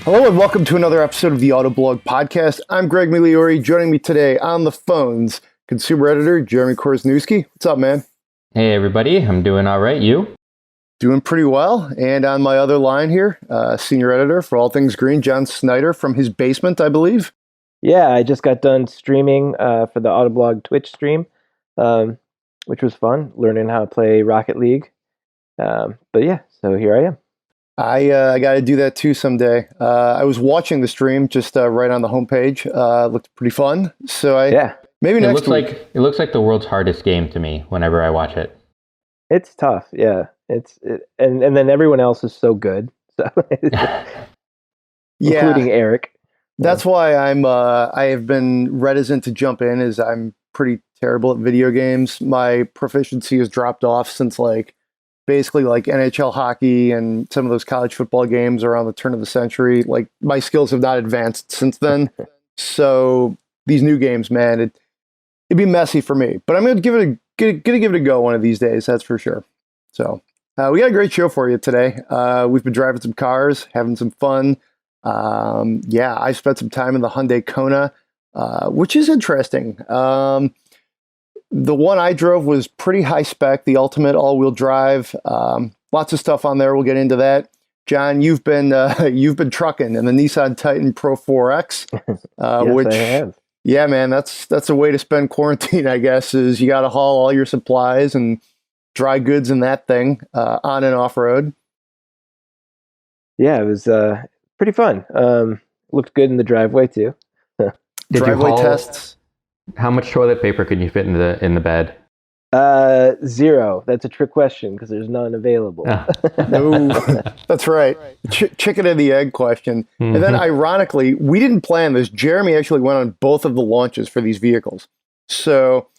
Hello and welcome to another episode of the Autoblog podcast. I'm Greg Migliore. Joining me today on the phones, consumer editor Jeremy Korzeniewski. What's up, man? Hey, everybody. I'm doing all right. You? Doing pretty well. And on my other line here, senior editor for All Things Green, Beltz Snyder from his basement, I believe. Yeah, I just got done streaming for the Autoblog Twitch stream, which was fun, learning how to play Rocket League. But yeah, so here I am. I got to do that too someday. I was watching the stream just right on the homepage. Looked pretty fun. So maybe next week. It looks like the world's hardest game to me whenever I watch it. It's tough, yeah. And then everyone else is so good, so including Eric. That's why I have been reticent to jump in, as I'm pretty terrible at video games. My proficiency has dropped off since basically NHL hockey and some of those college football games around the turn of the century. Like, my skills have not advanced since then. So these new games, man, it'd be messy for me. But I'm gonna give it a go one of these days. That's for sure. So we got a great show for you today. We've been driving some cars, having some fun. I spent some time in the Hyundai Kona, which is interesting. The one I drove was pretty high spec, the ultimate all-wheel drive. Lots of stuff on there. We'll get into that. John, you've been trucking in the Nissan Titan Pro-4X, Yes, which I have. Yeah, man, that's a way to spend quarantine, I guess. Is you got to haul all your supplies and dry goods in that thing on and off road. Yeah, it was pretty fun. Looked good in the driveway too. Driveway tests. How much toilet paper could you fit in the bed? 0. That's a trick question because there's none available. No, that's right. Chicken and the egg question. Mm-hmm. And then, ironically, we didn't plan this. Jeremy actually went on both of the launches for these vehicles, so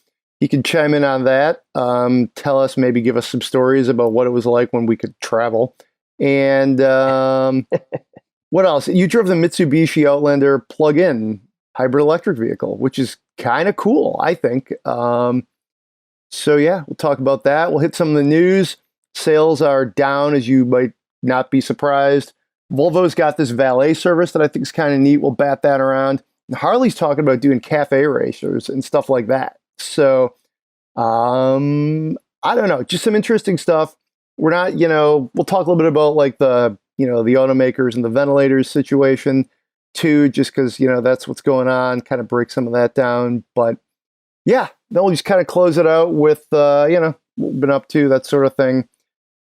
he can chime in on that. Tell us, maybe give us some stories about what it was like when we could travel. And what else? You drove the Mitsubishi Outlander plug-in hybrid electric vehicle, which is kind of cool, I think. So yeah, we'll talk about that. We'll hit some of the news. Sales are down, as you might not be surprised. Volvo's got this valet service that I think is kind of neat. We'll bat that around. And Harley's talking about doing cafe racers and stuff like that. So I don't know, just some interesting stuff. We're not, we'll talk a little bit about the automakers and the ventilators situation too, just because, that's what's going on, kind of break some of that down. But yeah, then we'll just kind of close it out with, what we've been up to, that sort of thing.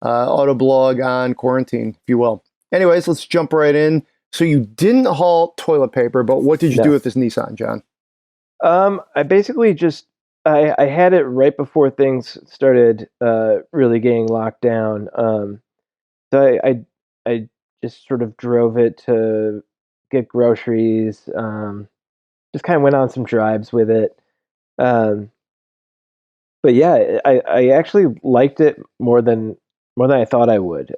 Autoblog on quarantine, if you will. Anyways, let's jump right in. So you didn't haul toilet paper, but what did you do with this Nissan, John? I basically just, I had it right before things started really getting locked down. So I just sort of drove it to get groceries, just kind of went on some drives with it. But yeah, I actually liked it more than I thought I would.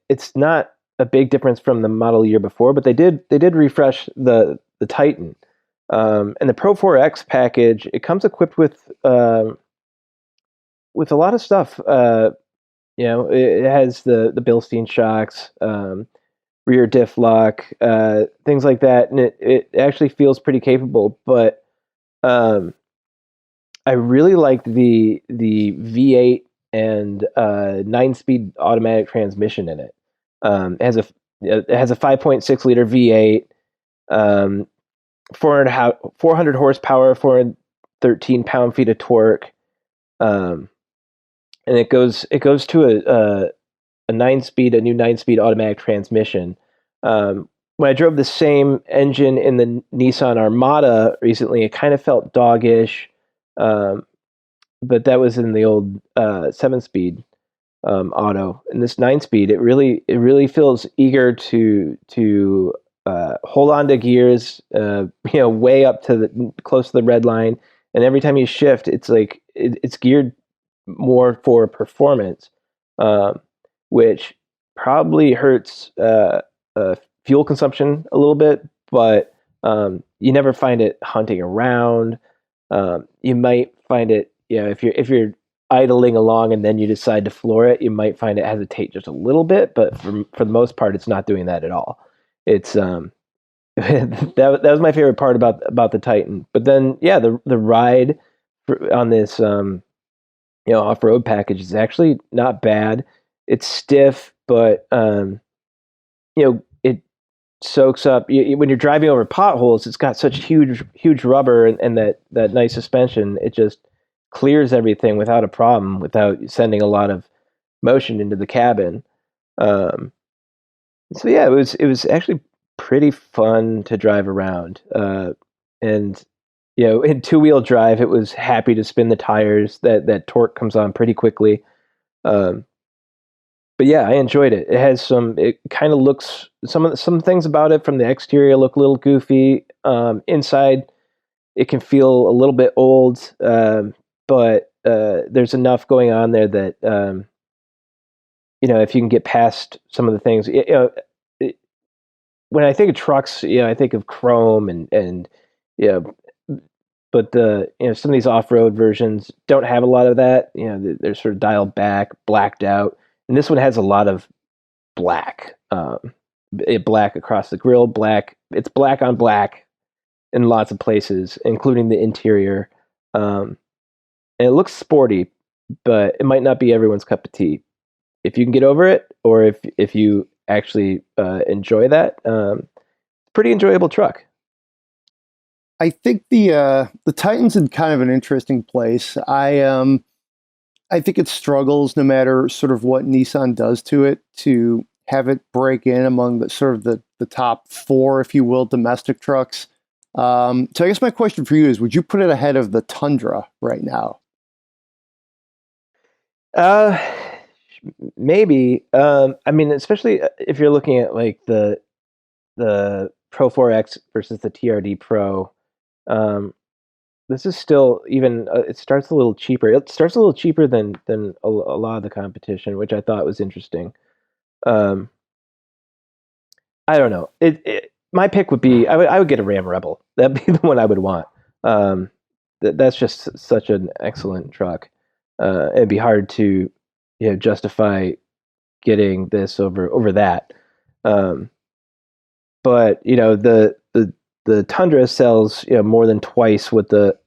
It's not a big difference from the model year before, but they did refresh the Titan. And the Pro-4X package, it comes equipped with a lot of stuff. It has the Bilstein shocks, rear diff lock, things like that, and it actually feels pretty capable. But I really liked the V8 and 9-speed automatic transmission in it. It has a 5.6 liter V8, 400 horsepower, 413 pound-feet of torque, and it goes to a new 9-speed automatic transmission. When I drove the same engine in the Nissan Armada recently, it kind of felt doggish, but that was in the old 7-speed auto. In this 9-speed, it really feels eager to hold on to gears, way up to close to the red line, and every time you shift, it's like it's geared more for performance, which probably hurts fuel consumption a little bit, but you never find it hunting around. You might find it, if you're idling along and then you decide to floor it, you might find it hesitate just a little bit, but for the most part, it's not doing that at all. it's that was my favorite part about the Titan. But then the ride on this off-road package is actually not bad. It's stiff, but it soaks up when you're driving over potholes. It's got such huge rubber and that nice suspension. It just clears everything without a problem, without sending a lot of motion into the cabin. So yeah, it was actually pretty fun to drive around. And in two-wheel drive, it was happy to spin the tires. That torque comes on pretty quickly. But yeah, I enjoyed it. It has it kind of looks, some things about it from the exterior look a little goofy. Inside, it can feel a little bit old, but there's enough going on there that, if you can get past some of the things, when I think of trucks, I think of chrome and but some of these off-road versions don't have a lot of that. They're sort of dialed back, blacked out. And this one has a lot of black, black across the grill, black. It's black on black in lots of places, including the interior. And it looks sporty, but it might not be everyone's cup of tea. If you can get over it, or if you actually enjoy that, pretty enjoyable truck. I think the Titan's in kind of an interesting place. I think it struggles, no matter sort of what Nissan does to it, to have it break in among the sort of the top four, if you will, domestic trucks. So I guess my question for you is, would you put it ahead of the Tundra right now? Maybe. I mean, especially if you're looking at like the Pro-4X versus the TRD Pro. This is still even. It starts a little cheaper. It starts a little cheaper than a lot of the competition, which I thought was interesting. I don't know. My pick would be I would get a Ram Rebel. That'd be the one I would want. That's just such an excellent truck. It'd be hard to justify getting this over that. But the Tundra sells more than twice what the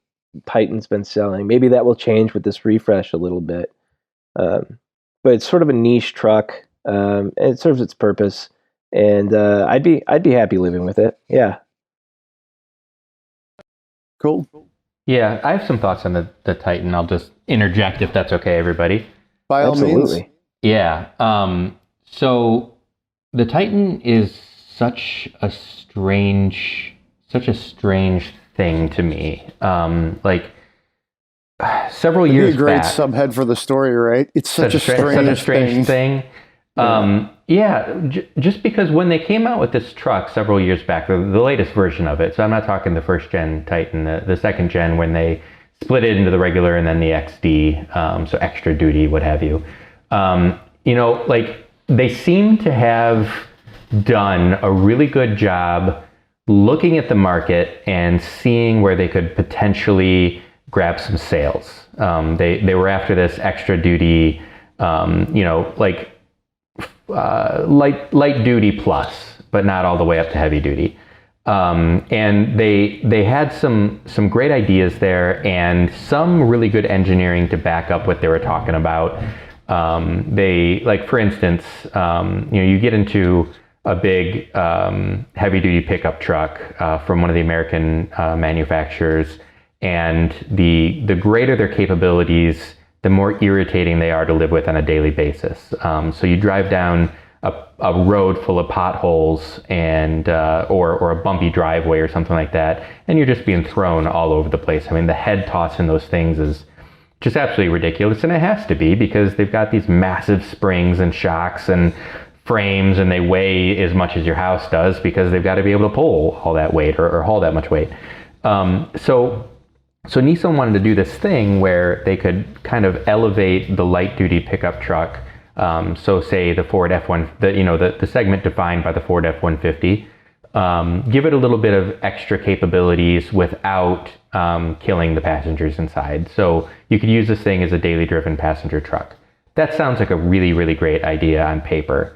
Titan's been selling. Maybe that will change with this refresh a little bit. But it's sort of a niche truck, and it serves its purpose. And I'd be happy living with it. Yeah. Cool. Yeah, I have some thoughts on the Titan. I'll just interject if that's okay, everybody. By all means. Yeah. So the Titan is such a strange thing to me. Several years back. A great subhead for the story, right? It's such a strange thing. Just because when they came out with this truck several years back, the latest version of it, so I'm not talking the first gen Titan, the second gen when they split it into the regular and then the XD, so extra duty, what have you. They seem to have done a really good job looking at the market and seeing where they could potentially grab some sales. They were after this extra duty, light duty plus, but not all the way up to heavy duty. And they had some great ideas there and some really good engineering to back up what they were talking about. For instance, you get into a big heavy duty pickup truck from one of the American manufacturers, and the greater their capabilities, the more irritating they are to live with on a daily basis. So you drive down a road full of potholes and or a bumpy driveway or something like that, and you're just being thrown all over the place. I mean, the head toss in those things is just absolutely ridiculous, and it has to be because they've got these massive springs and shocks and frames, and they weigh as much as your house does because they've got to be able to pull all that weight or haul that much weight. So Nissan wanted to do this thing where they could kind of elevate the light duty pickup truck. So say the Ford F1, the segment defined by the Ford F-150, give it a little bit of extra capabilities without killing the passengers inside. So you could use this thing as a daily driven passenger truck. That sounds like a really, really great idea on paper.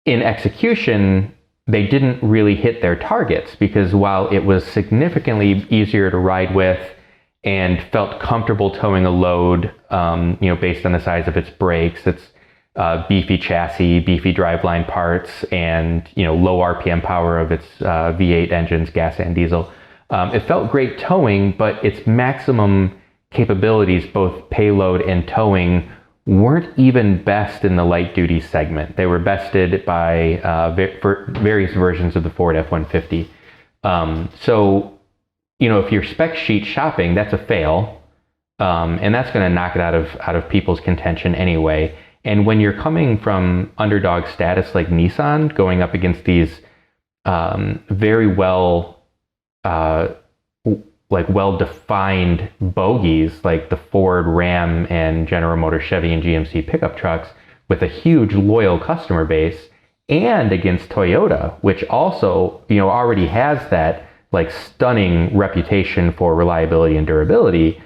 In execution, they didn't really hit their targets, because while it was significantly easier to ride with and felt comfortable towing a load, based on the size of its brakes, its beefy chassis, beefy driveline parts, and low RPM power of its V8 engines, gas and diesel, it felt great towing, but its maximum capabilities, both payload and towing, weren't even best in the light duty segment. They were bested by various versions of the Ford F-150. So, if you're spec sheet shopping, that's a fail, and that's going to knock it out of people's contention anyway. And when you're coming from underdog status like Nissan, going up against these very well-defined bogies like the Ford, Ram, and General Motors, Chevy, and GMC pickup trucks with a huge loyal customer base, and against Toyota, which also already has that stunning reputation for reliability and durability,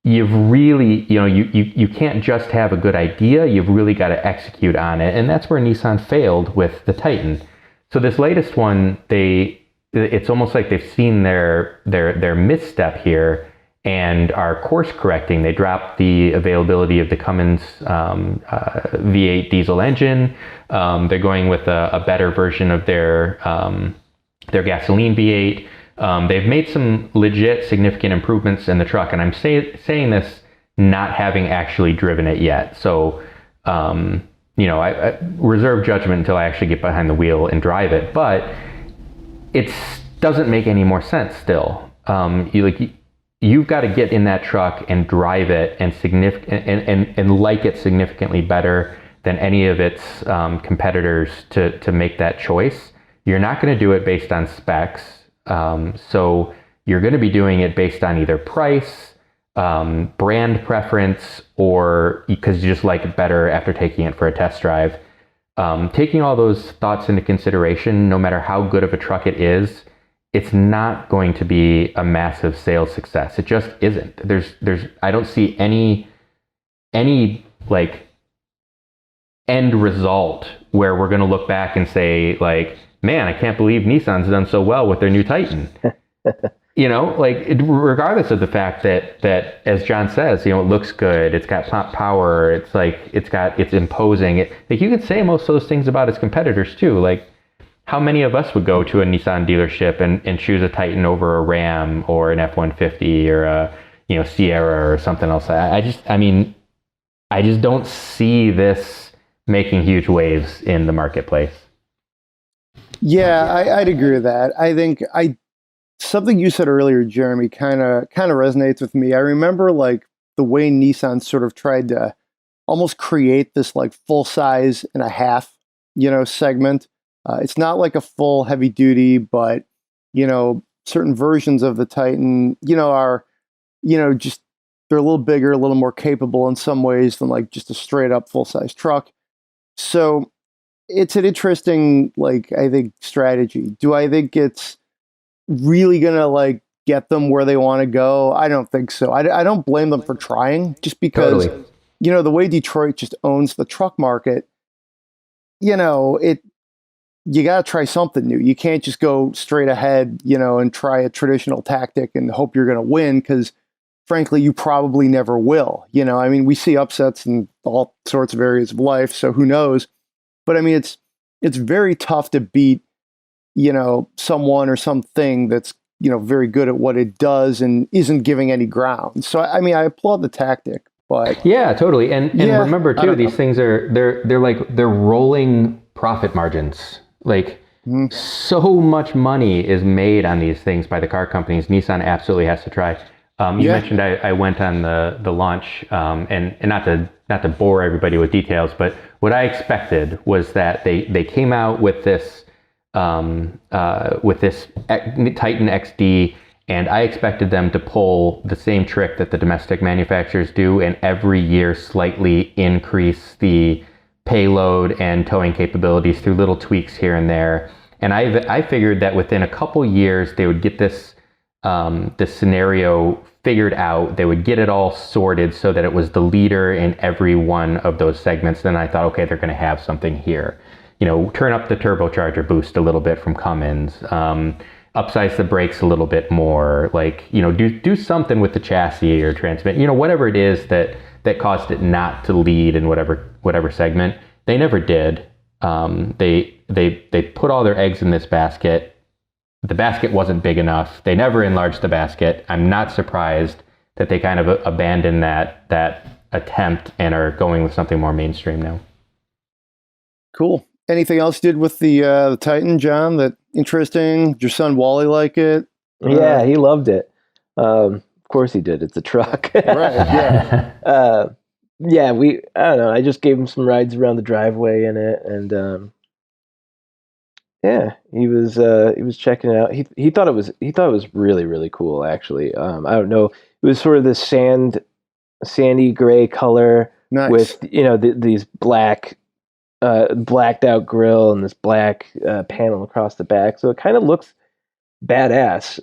you've really you can't just have a good idea. You've really got to execute on it, and that's where Nissan failed with the Titan. So this latest one, it's almost like they've seen their misstep here and are course correcting. They dropped the availability of the Cummins V8 diesel engine. They're going with a better version of their gasoline V8. They've made some legit significant improvements in the truck, and I'm saying this not having actually driven it yet. So, I reserve judgment until I actually get behind the wheel and drive it. But it doesn't make any more sense still. You've got to get in that truck and drive it and like it significantly better than any of its competitors to make that choice. You're not going to do it based on specs. So you're going to be doing it based on either price, brand preference, or because you just like it better after taking it for a test drive. Taking all those thoughts into consideration, no matter how good of a truck it is, it's not going to be a massive sales success. It just isn't. I don't see any end result where we're going to look back and say man, I can't believe Nissan's done so well with their new Titan. Regardless of the fact that as John says, it looks good, it's got power, it's imposing. You could say most of those things about its competitors too. How many of us would go to a Nissan dealership and choose a Titan over a Ram or an F-150 or a Sierra or something else? I just don't see this making huge waves in the marketplace. Yeah, I'd agree with that. I think something you said earlier, Jeremy, kind of resonates with me. I remember the way Nissan sort of tried to almost create this full size and a half, segment. It's not like a full heavy duty, but certain versions of the Titan, are just they're a little bigger, a little more capable in some ways than just a straight up full size truck. So it's an interesting, I think, strategy. Do I think it's really gonna get them where they want to go? I don't think so. I don't blame them for trying, just because Totally. The way Detroit just owns the truck market. You got to try something new. You can't just go straight ahead, and try a traditional tactic and hope you're going to win, because frankly, you probably never will. We see upsets in all sorts of areas of life, so who knows? But it's very tough to beat, someone or something that's, very good at what it does and isn't giving any ground. So, I applaud the tactic, but yeah, totally. And yeah, remember too, these things they're rolling profit margins. So much money is made on these things by the car companies. Nissan absolutely has to try. You mentioned I went on the launch, and not to bore everybody with details, but what I expected was that they came out with this Titan XD, and I expected them to pull the same trick that the domestic manufacturers do, and every year slightly increase the payload and towing capabilities through little tweaks here and there. And I figured that within a couple years they would get this scenario figured out. They would get it all sorted so that it was the leader in every one of those segments. Then I thought, okay, they're going to have something here. turn up the turbocharger boost a little bit from Cummins, upsize the brakes a little bit more, do something with the chassis or transmit, whatever it is that caused it not to lead in whatever segment. They never did. They put all their eggs in this basket. The basket wasn't big enough. They never enlarged the basket. I'm not surprised that they kind of abandoned that attempt and are going with something more mainstream now. Cool. Anything else you did with the Titan, John, that interesting? Did your son Wally like it? Yeah, he loved it. Of course he did. It's a truck. Right, yeah. I don't know. I just gave him some rides around the driveway in it, and he was checking it out. He thought it was really, really cool, actually. I don't know. It was sort of this sandy gray color, nice, with these blacked out grill and this black panel across the back. So it kind of looks badass,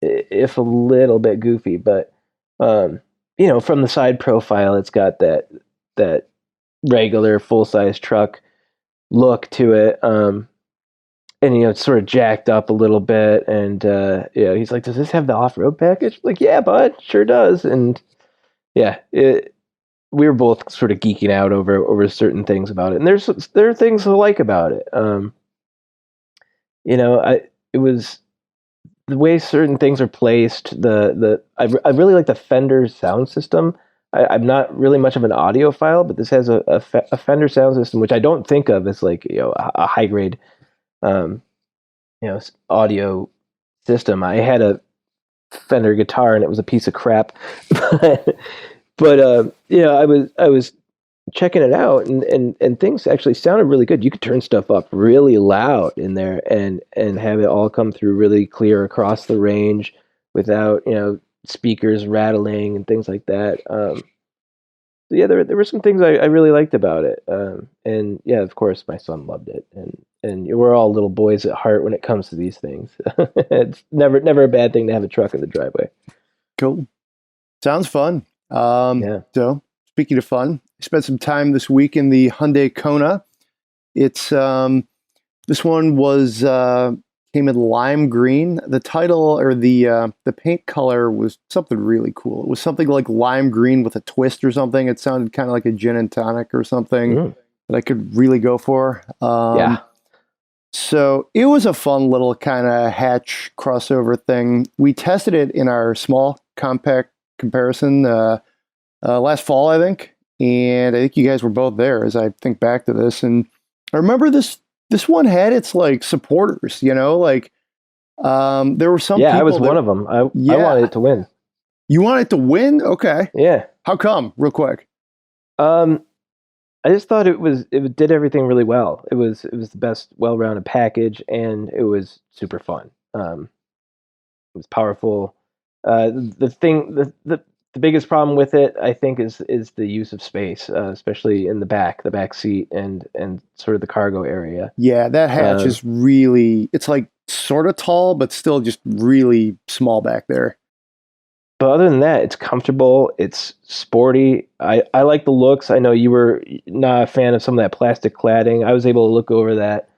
if a little bit goofy, but from the side profile, it's got that regular full size truck look to it. And it's sort of jacked up a little bit, and he's like, "Does this have the off-road package?" I'm like, "Yeah, bud, sure does." And we were both sort of geeking out over certain things about it, and there are things to like about it. It was the way certain things are placed. I really like the Fender sound system. I'm not really much of an audiophile, but this has a Fender sound system, which I don't think of as like a high grade audio system. I had a Fender guitar and it was a piece of crap, but I was checking it out, and things actually sounded really good. You could turn stuff up really loud in there and have it all come through really clear across the range without speakers rattling and things like that. There were some things I really liked about it, and of course my son loved it, and we're all little boys at heart when it comes to these things. It's never a bad thing to have a truck in the driveway. Cool, sounds fun. So speaking of fun, I spent some time this week in the Hyundai Kona. It's this one was came in lime green. The title or the paint color was something really cool. It was something like lime green with a twist or something. It sounded kind of like a gin and tonic or something that I could really go for. So it was a fun little kind of hatch crossover thing. We tested it in our small compact comparison last fall, I think. And I think you guys were both there as I think back to this. And I remember this one had its like supporters, there were some people I was one of them. I wanted it to win. You wanted it to win? Okay. Yeah. How come? Real quick. I just thought it did everything really well. It was the best well-rounded package, and it was super fun. It was powerful. The biggest problem with it, I think, is the use of space, especially in the back seat and sort of the cargo area. Yeah, that hatch is really, it's like sort of tall, but still just really small back there. But other than that, it's comfortable. It's sporty. I like the looks. I know you were not a fan of some of that plastic cladding. I was able to look over that.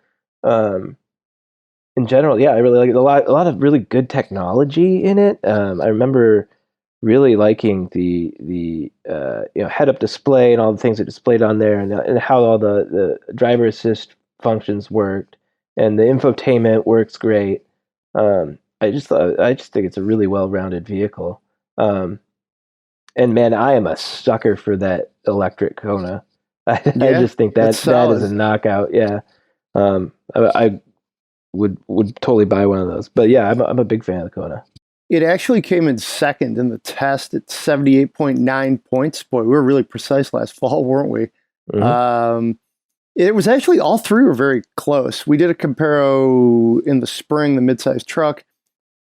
In general, I really like it. A lot of really good technology in it. I remember really liking the head-up display and all the things that displayed on there, and how all the driver assist functions worked, and the infotainment works great. I just think it's a really well-rounded vehicle. And man, I am a sucker for that electric Kona. I just think that is a knockout. Yeah, I would totally buy one of those. But yeah, I'm a big fan of the Kona. It actually came in second in the test at 78.9 points. Boy, we were really precise last fall, weren't we? Mm-hmm. It was actually, all three were very close. We did a comparo in the spring, the midsize truck,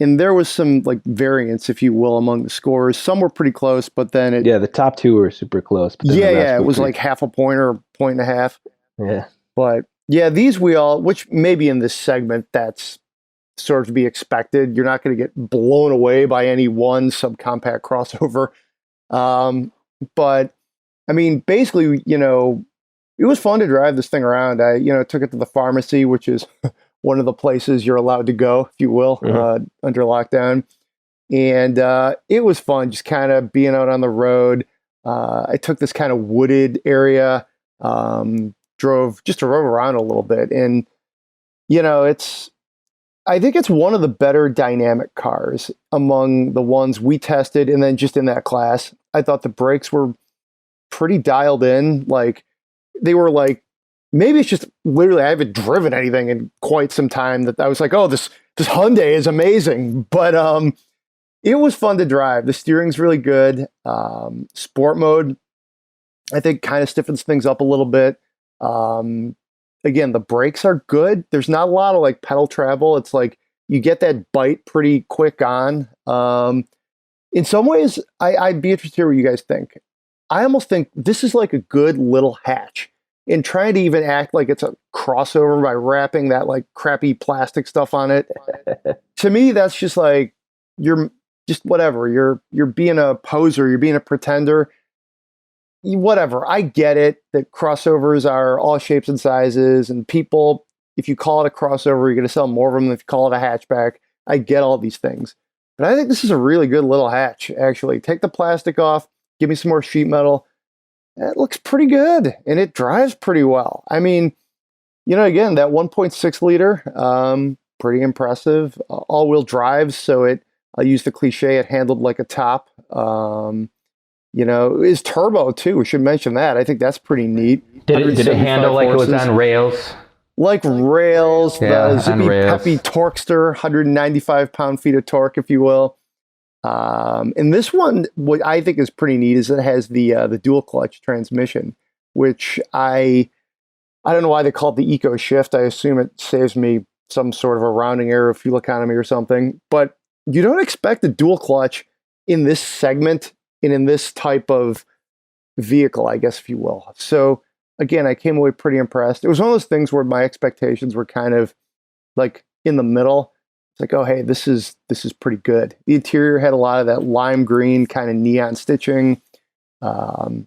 and there was some like variance, if you will, among the scores. Some were pretty close, but then the top two were super close. But it was like half a point or a point and a half. Yeah. But yeah, these which maybe in this segment, that's sort of to be expected. You're not going to get blown away by any one subcompact crossover. But I mean, basically, it was fun to drive this thing around. I, took it to the pharmacy, which is one of the places you're allowed to go, if you will, under lockdown. And it was fun just kind of being out on the road. I took this kind of wooded area, drove around a little bit. And, I think it's one of the better dynamic cars among the ones we tested. And then just in that class, I thought the brakes were pretty dialed in. Like they were like, maybe it's just literally, I haven't driven anything in quite some time that I was like, oh, this Hyundai is amazing. But it was fun to drive. The steering's really good. Sport mode, I think, kind of stiffens things up a little bit. Again, the brakes are good. There's not a lot of like pedal travel. It's like you get that bite pretty quick on. In some ways, I'd be interested to hear what you guys think. I almost think this is like a good little hatch. In trying to even act like it's a crossover by wrapping that like crappy plastic stuff on it. To me, that's just like, you're just whatever. You're being a poser. You're being a pretender. Whatever. I get it that crossovers are all shapes and sizes, and people, if you call it a crossover, you're going to sell more of them than if you call it a hatchback. I get all these things. But I think this is a really good little hatch, actually. Take the plastic off, give me some more sheet metal. It looks pretty good, and it drives pretty well. I mean, again, that 1.6 liter, pretty impressive. All-wheel drive, so I'll use the cliche, it handled like a top. Is turbo too. We should mention that. I think that's pretty neat. Did it handle like horses. It was on rails? Like rails, yeah, the zippy peppy Torquester, 195 pound-feet of torque, if you will. And this one, what I think is pretty neat is it has the dual clutch transmission, which I don't know why they call it the Eco Shift. I assume it saves me some sort of a rounding error of fuel economy or something. But you don't expect a dual clutch in this segment and in this type of vehicle, I guess, if you will. So again, I came away pretty impressed. It was one of those things where my expectations were kind of like in the middle. It's like, oh, hey, this is pretty good. The interior had a lot of that lime green kind of neon stitching. It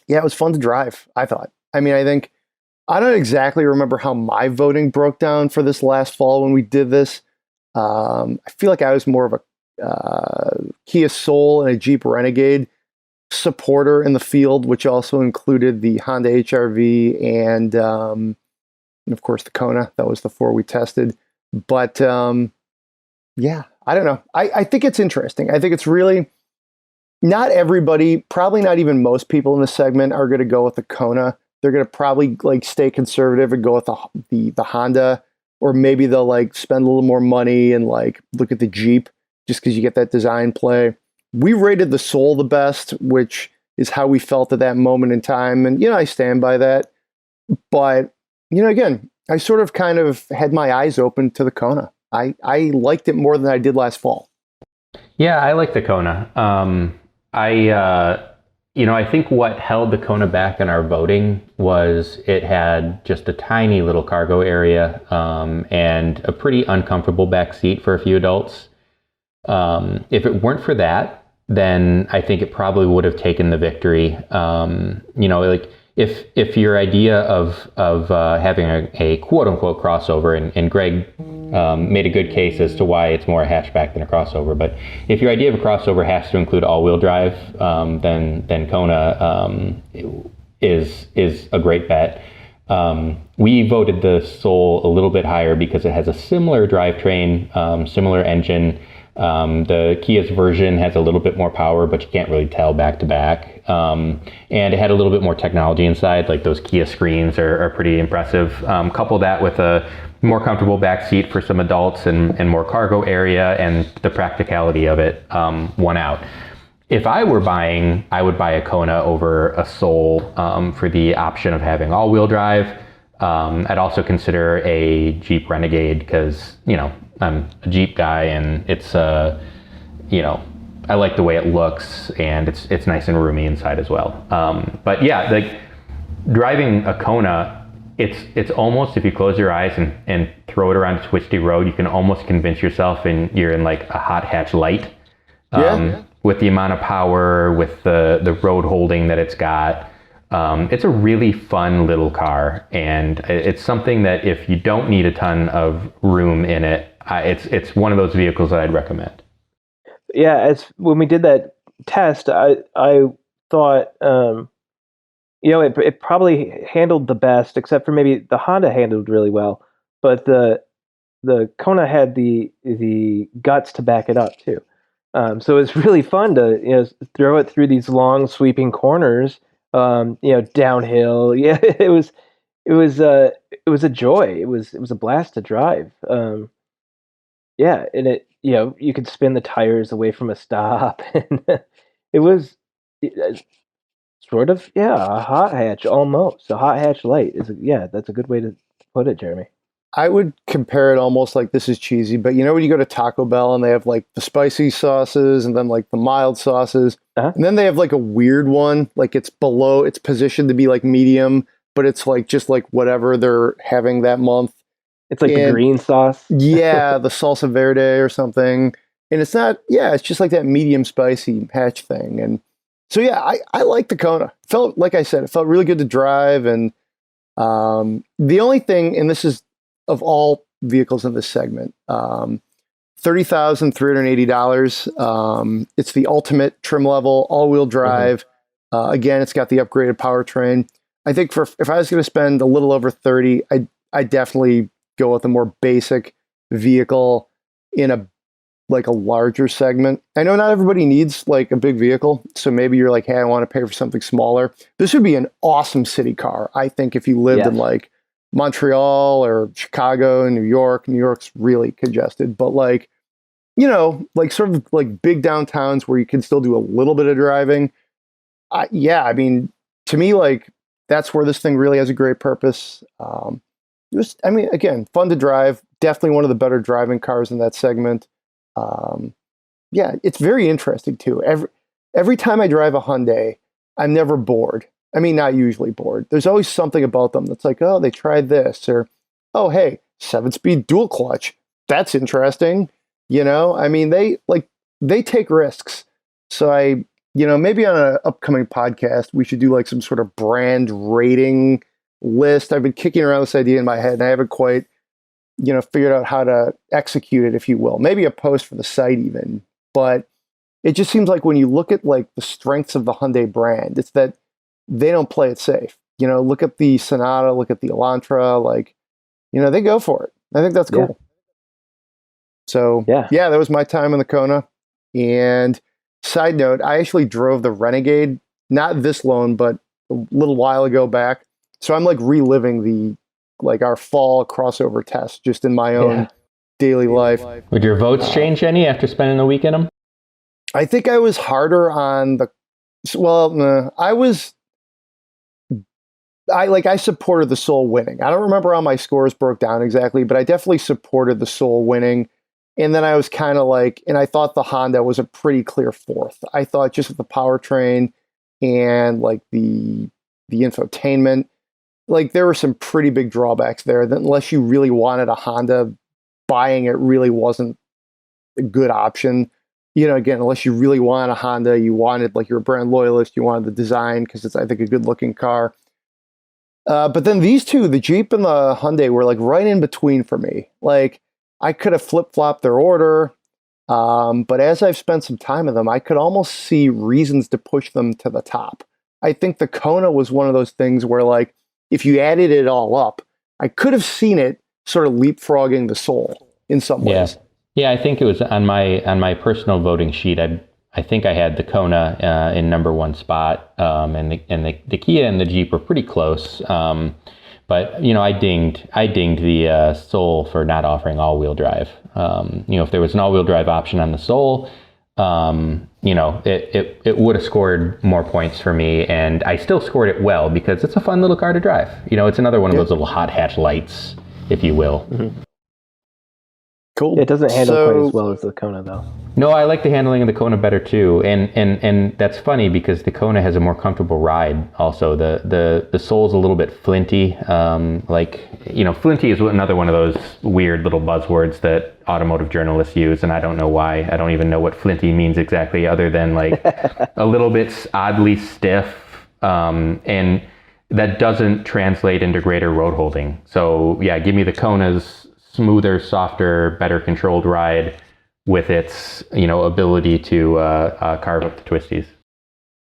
was fun to drive, I thought. I mean, I don't exactly remember how my voting broke down for this last fall when we did this. I feel like I was more of a Kia Soul and a Jeep Renegade supporter in the field, which also included the Honda HR-V and of course the Kona. That was the 4 we tested. But I don't know. I think it's interesting. I think it's really, not everybody, probably not even most people in the segment are going to go with the Kona. They're going to probably like stay conservative and go with the Honda, or maybe they'll like spend a little more money and like look at the Jeep just because you get that design play. We rated the Soul the best, which is how we felt at that moment in time. And, I stand by that. But, again, I sort of kind of had my eyes open to the Kona. I liked it more than I did last fall. Yeah, I like the Kona. I think what held the Kona back in our voting was it had just a tiny little cargo area and a pretty uncomfortable back seat for a few adults. If it weren't for that, then I think it probably would have taken the victory. Like if your idea of having a quote unquote crossover, and Greg made a good case as to why it's more a hatchback than a crossover, but if your idea of a crossover has to include all-wheel drive, then Kona is a great bet. We voted the Soul a little bit higher because it has a similar drivetrain, similar engine. The Kia's version has a little bit more power, but you can't really tell back to back. And it had a little bit more technology inside, like those Kia screens are pretty impressive. Couple that with a more comfortable back seat for some adults and more cargo area, and the practicality of it won out. If I were buying, I would buy a Kona over a Soul for the option of having all-wheel drive. I'd also consider a Jeep Renegade because, I'm a Jeep guy, and it's I like the way it looks, and it's nice and roomy inside as well. But yeah, like driving a Kona, it's almost, if you close your eyes and throw it around a twisty road, you can almost convince yourself you're in like a hot hatch light. With the amount of power, with the road holding that it's got. It's a really fun little car, and it's something that if you don't need a ton of room in it, it's one of those vehicles that I'd recommend. Yeah, as when we did that test, I thought, it probably handled the best, except for maybe the Honda handled really well, but the Kona had the guts to back it up too. So it's really fun to throw it through these long sweeping corners, downhill. Yeah, it was a joy. It was a blast to drive. And it you could spin the tires away from a stop, and it was sort of a hot hatch almost. A hot hatch light that's a good way to put it, Jeremy. I would compare it almost like, this is cheesy, but when you go to Taco Bell and they have like the spicy sauces and then like the mild sauces, and then they have like a weird one, like it's positioned to be like medium, but it's like just like whatever they're having that month. It's like the green sauce. Yeah, the salsa verde or something. And it's not, it's just like that medium spicy hatch thing. And so, I like the Kona. Like I said, it felt really good to drive. And the only thing, and this is of all vehicles in this segment, $30,380. It's the ultimate trim level, all-wheel drive. Again, it's got the upgraded powertrain. I think if I was going to spend a little over 30, I definitely go with a more basic vehicle in a larger segment. I know not everybody needs like a big vehicle, so maybe you're like, hey, I want to pay for something smaller. This would be an awesome city car, I think, if you lived in like Montreal or Chicago and New York. New York's really congested, but like sort of like big downtowns where you can still do a little bit of driving. I mean, to me, like that's where this thing really has a great purpose. Again, fun to drive. Definitely one of the better driving cars in that segment. It's very interesting too. Every time I drive a Hyundai, I'm never bored. I mean, not usually bored. There's always something about them that's like, oh, they tried this, or, oh, hey, 7-speed dual clutch. That's interesting. I mean, they take risks. So maybe on an upcoming podcast, we should do like some sort of brand rating list. I've been kicking around this idea in my head and I haven't quite, figured out how to execute it, if you will. Maybe a post for the site even. But it just seems like when you look at like the strengths of the Hyundai brand, it's that they don't play it safe. Look at the Sonata, look at the Elantra, they go for it. I think that's cool. So that was my time in the Kona. And side note, I actually drove the Renegade, not this loan, but a little while ago back. So I'm like reliving our fall crossover test just in my own daily life. Would your votes change any after spending a week in them? I think I was harder on I supported the Soul winning. I don't remember how my scores broke down exactly, but I definitely supported the Soul winning. And then I was kind of and I thought the Honda was a pretty clear fourth. I thought just with the powertrain and like the infotainment, like there were some pretty big drawbacks there that unless you really wanted a Honda, buying it really wasn't a good option. Again, unless you really wanted a Honda, you wanted like you're a brand loyalist, you wanted the design because it's, I think, a good looking car. But then these two, the Jeep and the Hyundai, were like right in between for me. Like I could have flip-flopped their order, but as I've spent some time with them, I could almost see reasons to push them to the top. I think the Kona was one of those things where like if you added it all up, I could have seen it sort of leapfrogging the Soul in some ways. Yeah, I think it was on my personal voting sheet. I think I had the Kona in number one spot, and the Kia and the Jeep were pretty close. But I dinged the Soul for not offering all-wheel drive. If there was an all-wheel drive option on the Soul, it would have scored more points for me, and I still scored it well because it's a fun little car to drive. It's another one of those little hot hatch lights, if you will. Mm-hmm. Cool. It doesn't handle quite as well as the Kona, though. No, I like the handling of the Kona better too, and that's funny because the Kona has a more comfortable ride. Also, the Soul's a little bit flinty. Flinty is another one of those weird little buzzwords that automotive journalists use, and I don't know why. I don't even know what flinty means exactly, other than like a little bit oddly stiff, And that doesn't translate into greater road holding. So yeah, give me the Kona's smoother, softer, better controlled ride with its, ability to carve up the twisties.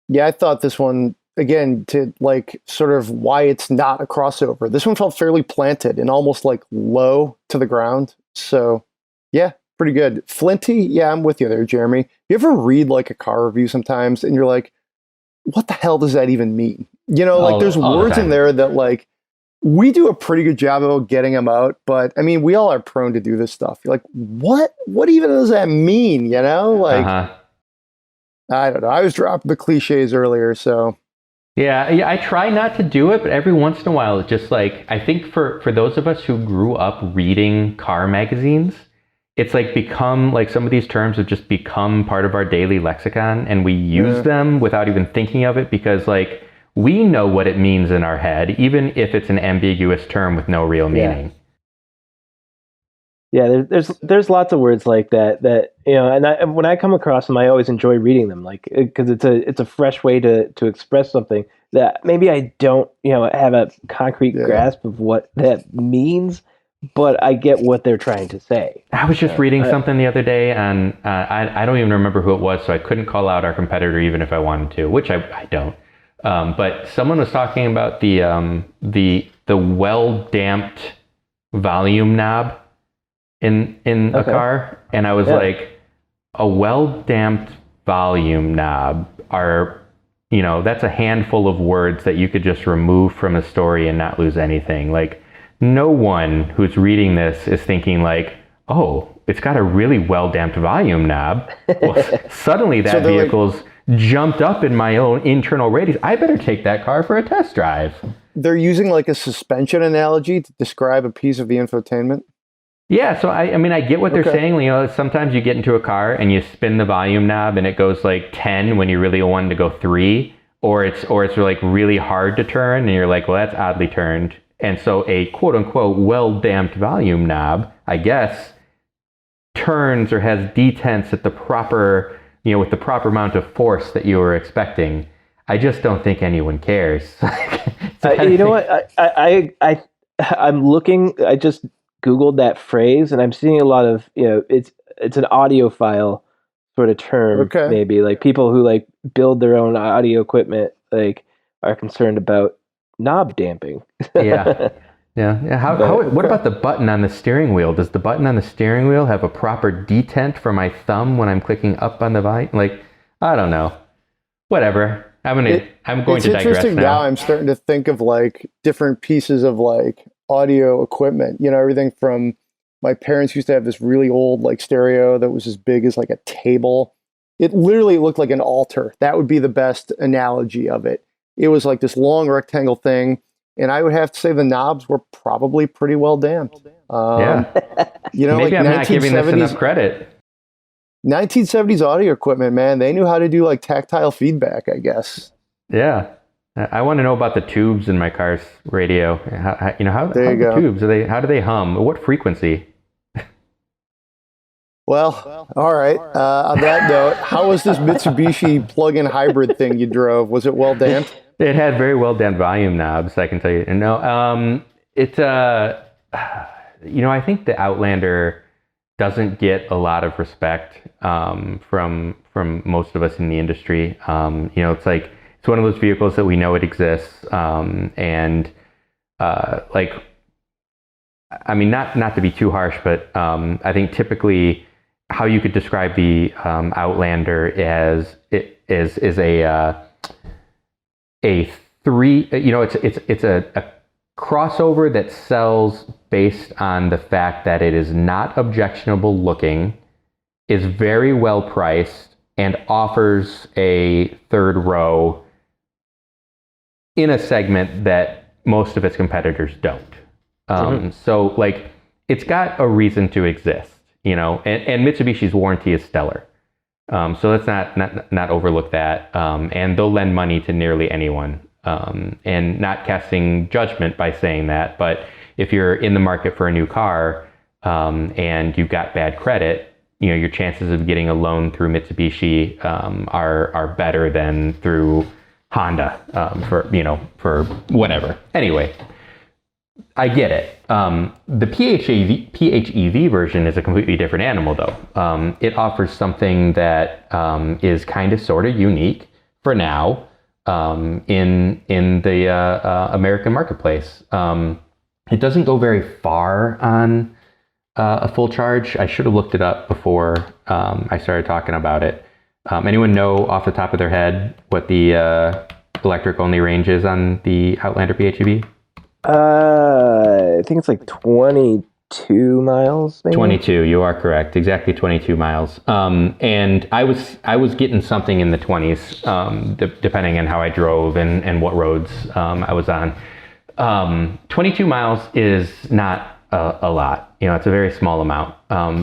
Yeah, I thought this one, again, to like sort of why it's not a crossover. This one felt fairly planted and almost like low to the ground. So yeah, pretty good. Flinty, yeah, I'm with you there, Jeremy. You ever read like a car review sometimes and you're like, what the hell does that even mean? There's words in there that like, we do a pretty good job of getting them out, but I mean, we all are prone to do this stuff. You're like, what even does that mean? I don't know. I was dropping the cliches earlier, so. Yeah, I try not to do it, but every once in a while, it's just like, I think for those of us who grew up reading car magazines, it's like become like some of these terms have just become part of our daily lexicon, and we use them without even thinking of it because like we know what it means in our head, even if it's an ambiguous term with no real meaning. Yeah, there's lots of words like that and when I come across them, I always enjoy reading them, like because it's a fresh way to express something that maybe I don't have a concrete grasp of what that means, but I get what they're trying to say. I was just reading something the other day, and I don't even remember who it was, so I couldn't call out our competitor even if I wanted to, which I don't. But someone was talking about the well-damped volume knob in a car, and I was like, a well-damped volume knob that's a handful of words that you could just remove from a story and not lose anything. Like, no one who's reading this is thinking like, oh, it's got a really well-damped volume knob. Well, suddenly that vehicle's jumped up in my own internal ratings. I better take that car for a test drive. They're using like a suspension analogy to describe a piece of the infotainment. Yeah, so I mean, I get what they're saying. Sometimes you get into a car and you spin the volume knob and it goes like 10 when you really want to go 3, or it's like really hard to turn and you're like, well, that's oddly turned. And so a quote unquote well-damped volume knob, I guess, turns or has detents at the proper, with the proper amount of force that you were expecting. I just don't think anyone cares. What? I'm looking. I just Googled that phrase, and I'm seeing a lot of it's an audiophile sort of term. Maybe like people who like build their own audio equipment like are concerned about knob damping. Yeah. What about the button on the steering wheel? Does the button on the steering wheel have a proper detent for my thumb when I'm clicking up on the volume? Like, I don't know. Whatever. I'm going to digress interesting now. I'm starting to think of like different pieces of like audio equipment. Everything from my parents used to have this really old like stereo that was as big as like a table. It literally looked like an altar. That would be the best analogy of it. It was like this long rectangle thing, and I would have to say the knobs were probably pretty well damped. Maybe like I'm not giving this enough credit. 1970s audio equipment, man, they knew how to do like tactile feedback, I guess. Yeah. I want to know about the tubes in my car's radio. How the tubes, how do they hum? What frequency? Well, all right. On that note, how was this Mitsubishi plug-in hybrid thing you drove? Was it well damped? It had very well damped volume knobs, I can tell you. No, I think the Outlander doesn't get a lot of respect from most of us in the industry. It's like it's one of those vehicles that we know it exists, and not to be too harsh, but I think typically how you could describe the Outlander is a three. It's a crossover that sells based on the fact that it is not objectionable looking, is very well priced, and offers a third row in a segment that most of its competitors don't. So like it's got a reason to exist, and Mitsubishi's warranty is stellar. So let's not overlook that. And they'll lend money to nearly anyone. And not casting judgment by saying that, but if you're in the market for a new car and you've got bad credit, your chances of getting a loan through Mitsubishi are better than through Honda for whatever. Anyway, I get it. The PHEV version is a completely different animal, though. It offers something that is kind of sort of unique for now in the American marketplace. It doesn't go very far on a full charge. I should have looked it up before I started talking about it. Anyone know off the top of their head what the electric only range is on the Outlander PHEV? I think it's like 22 miles, maybe? 22, you are correct. Exactly 22 miles. And I was getting something in the 20s, depending on how I drove and what roads I was on. 22 miles is not a lot. It's a very small amount.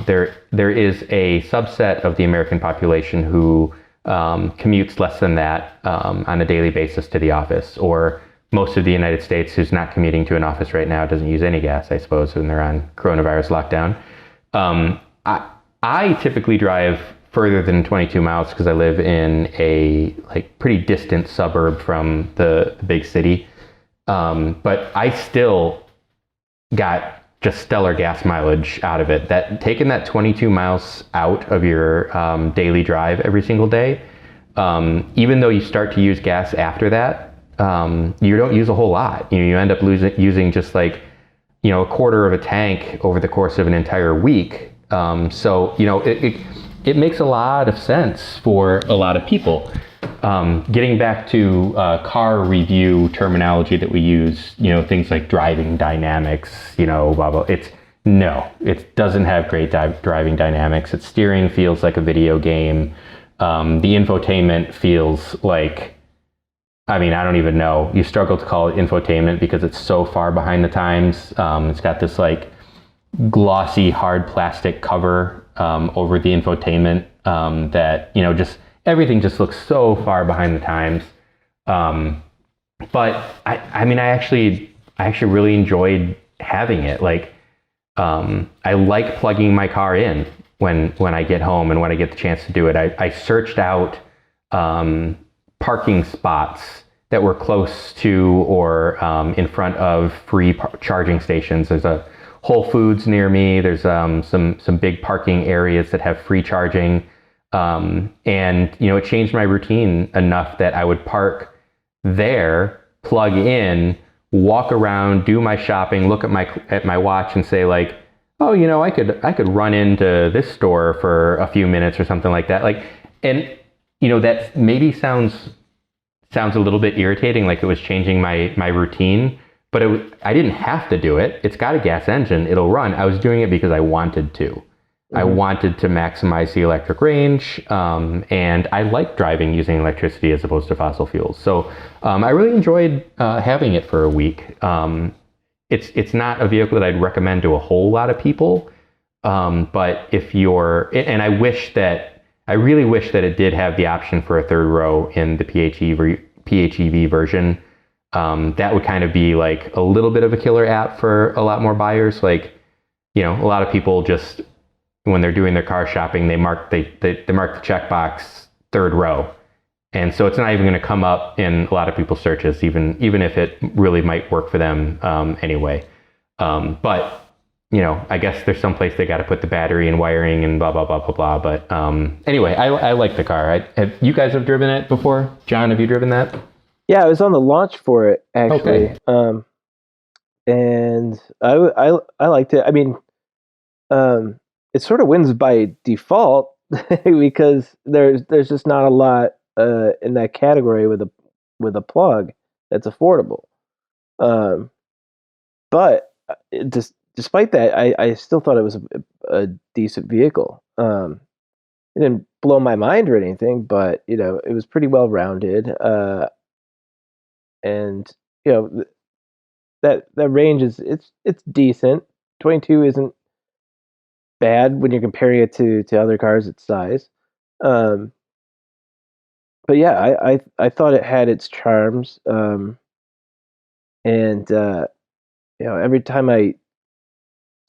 There is a subset of the American population who commutes less than that on a daily basis to the office, or most of the United States who's not commuting to an office right now doesn't use any gas, I suppose, when they're on coronavirus lockdown. I typically drive further than 22 miles because I live in a pretty distant suburb from the big city. But I still got just stellar gas mileage out of it. Taking that 22 miles out of your daily drive every single day, even though you start to use gas after that, you don't use a whole lot. You end up using just a quarter of a tank over the course of an entire week. So it makes a lot of sense for a lot of people. Getting back to car review terminology that we use, things like driving dynamics, blah, blah. It doesn't have great driving dynamics. Its steering feels like a video game. The infotainment feels like, I don't even know. You struggle to call it infotainment because it's so far behind the times. It's got this glossy, hard plastic cover over the infotainment that, just everything just looks so far behind the times. But I actually really enjoyed having it. I like plugging my car in when I get home and when I get the chance to do it. I searched out parking spots that were close to or in front of free charging stations. There's a Whole Foods near me. There's some big parking areas that have free charging. And it changed my routine enough that I would park there, plug in, walk around, do my shopping, look at my watch and say oh, I could run into this store for a few minutes or something like that. And that maybe sounds a little bit irritating, like it was changing my routine, but I didn't have to do it. It's got a gas engine, it'll run. I was doing it because I wanted to. Mm-hmm. I wanted to maximize the electric range, and I like driving using electricity as opposed to fossil fuels. So I really enjoyed having it for a week. It's not a vehicle that I'd recommend to a whole lot of people, but if and I really wish that it did have the option for a third row in the PHEV version. That would kind of be a little bit of a killer app for a lot more buyers. A lot of people just, when they're doing their car shopping, they mark the checkbox third row. And so it's not even going to come up in a lot of people's searches, even if it really might work for them anyway. But I guess there's some place they got to put the battery and wiring and blah, blah, blah, blah, blah. But anyway, I like the car. You guys have driven it before? John, have you driven that? Yeah, I was on the launch for it, actually. Okay. And I liked it. It sort of wins by default because there's just not a lot in that category with a plug that's affordable. But despite that, I still thought it was a decent vehicle. It didn't blow my mind or anything, but it was pretty well rounded. And that range it's decent. 22 isn't bad when you're comparing it to other cars its size. But yeah, I thought it had its charms. And every time I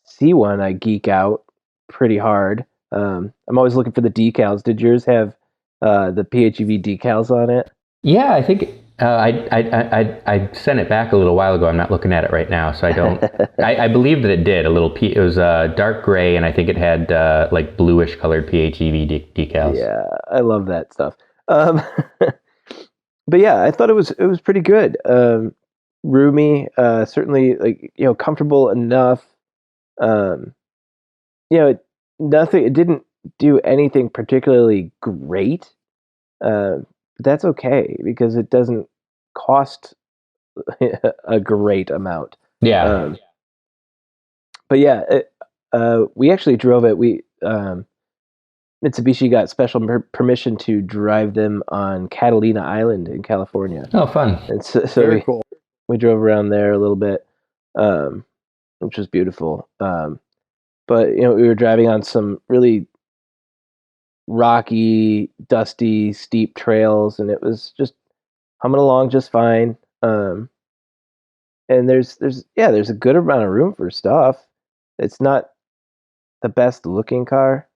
see one, I geek out pretty hard. I'm always looking for the decals. Did yours have the PHEV decals on it? Yeah, I think I sent it back a little while ago. I'm not looking at it right now, so I don't. I believe that it did a little. It was dark gray, and I think it had like bluish colored PHEV decals. Yeah, I love that stuff. But yeah, I thought it was pretty good. Roomy, certainly like comfortable enough. Nothing. It didn't do anything particularly great. But that's okay because it doesn't cost a great amount. Yeah. But yeah, we actually drove it. Mitsubishi got special permission to drive them on Catalina Island in California. Oh, fun. And so Very cool. we drove around there a little bit, which was beautiful. But we were driving on some really rocky, dusty, steep trails, and it was just humming along just fine. And there's a good amount of room for stuff. It's not the best looking car,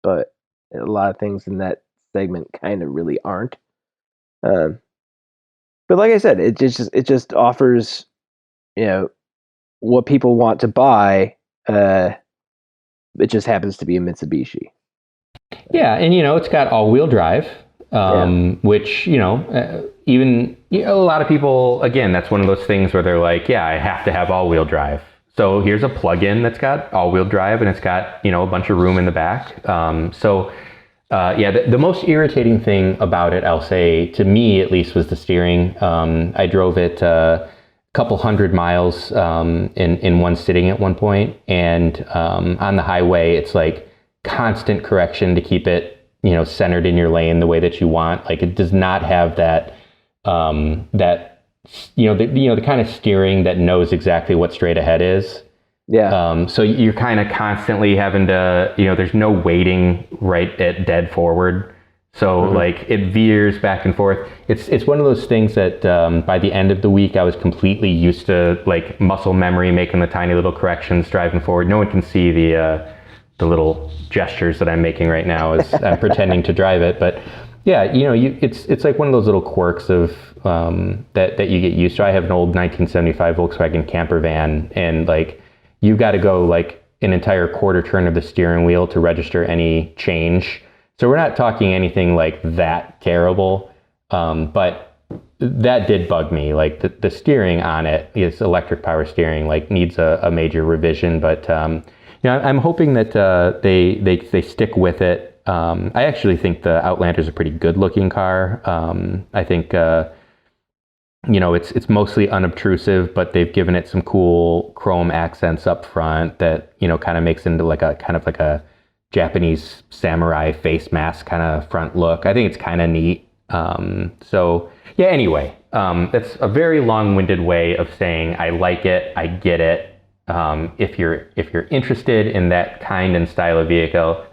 but a lot of things in that segment kind of really aren't. But like I said, it just offers what people want to buy. It just happens to be a Mitsubishi. Yeah, and it's got all-wheel drive, which even a lot of people, again, that's one of those things where they're like, yeah, I have to have all-wheel drive. So here's a plug-in that's got all-wheel drive, and it's got a bunch of room in the back. The most irritating thing about it, I'll say, to me at least, was the steering. I drove it couple 100 miles in one sitting at one point, and on the highway it's like constant correction to keep it centered in your lane the way that you want. Like, it does not have that the kind of steering that knows exactly what straight ahead is. So you're kind of constantly having to there's no waiting right at dead forward. So like it veers back and forth. It's one of those things that by the end of the week I was completely used to, like, muscle memory, making the tiny little corrections, driving forward. No one can see the little gestures that I'm making right now as I'm pretending to drive it. But yeah, it's like one of those little quirks of that you get used to. I have an old 1975 Volkswagen camper van, and like you've got to go like an entire quarter turn of the steering wheel to register any change. So we're not talking anything like that terrible, but that did bug me. Like the steering on it is electric power steering, like needs a major revision. But I'm hoping that they stick with it. I actually think the Outlander is a pretty good looking car. I think it's mostly unobtrusive, but they've given it some cool chrome accents up front that kind of makes it into like a Japanese samurai face mask kind of front look. I think it's kind of neat. Anyway, that's a very long-winded way of saying I like it, I get it. If you're interested in that kind and style of vehicle,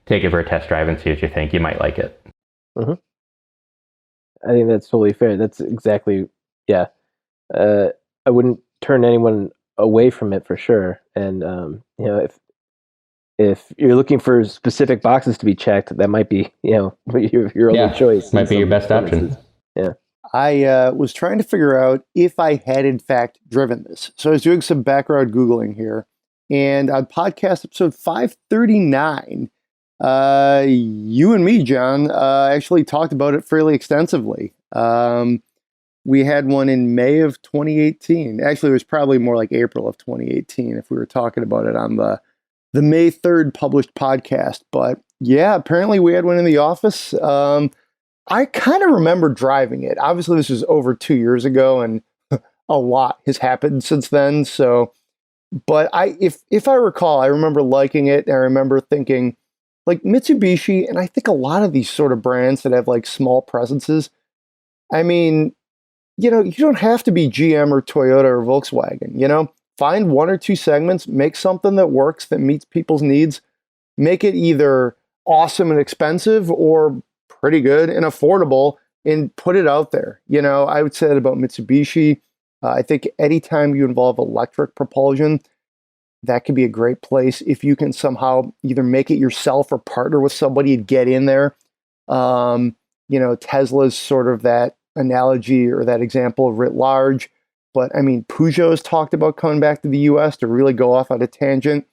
take it for a test drive and see what you think. You might like it. Mm-hmm. I think that's totally fair. That's exactly, yeah. I wouldn't turn anyone away from it for sure. And if you're looking for specific boxes to be checked, that might be your only choice. Might be your best option. Yeah. I was trying to figure out if I had in fact driven this. So I was doing some background Googling here, and on podcast episode 539, you and me, John, actually talked about it fairly extensively. We had one in May of 2018. Actually, it was probably more like April of 2018 if we were talking about it on the May 3rd published podcast. But yeah, apparently we had one in the office. I kind of remember driving it. Obviously, this was over 2 years ago, and a lot has happened since then. So, but if I recall, I remember liking it. And I remember thinking, like, Mitsubishi, and I think a lot of these sort of brands that have like small presences. I mean, you don't have to be GM or Toyota or Volkswagen. Find one or two segments, make something that works, that meets people's needs, make it either awesome and expensive or pretty good and affordable, and put it out there. I would say that about Mitsubishi. I think anytime you involve electric propulsion, that could be a great place if you can somehow either make it yourself or partner with somebody and get in there. Tesla's sort of that analogy or that example writ large. But I mean, Peugeot's talked about coming back to the U.S. to really go off on a tangent.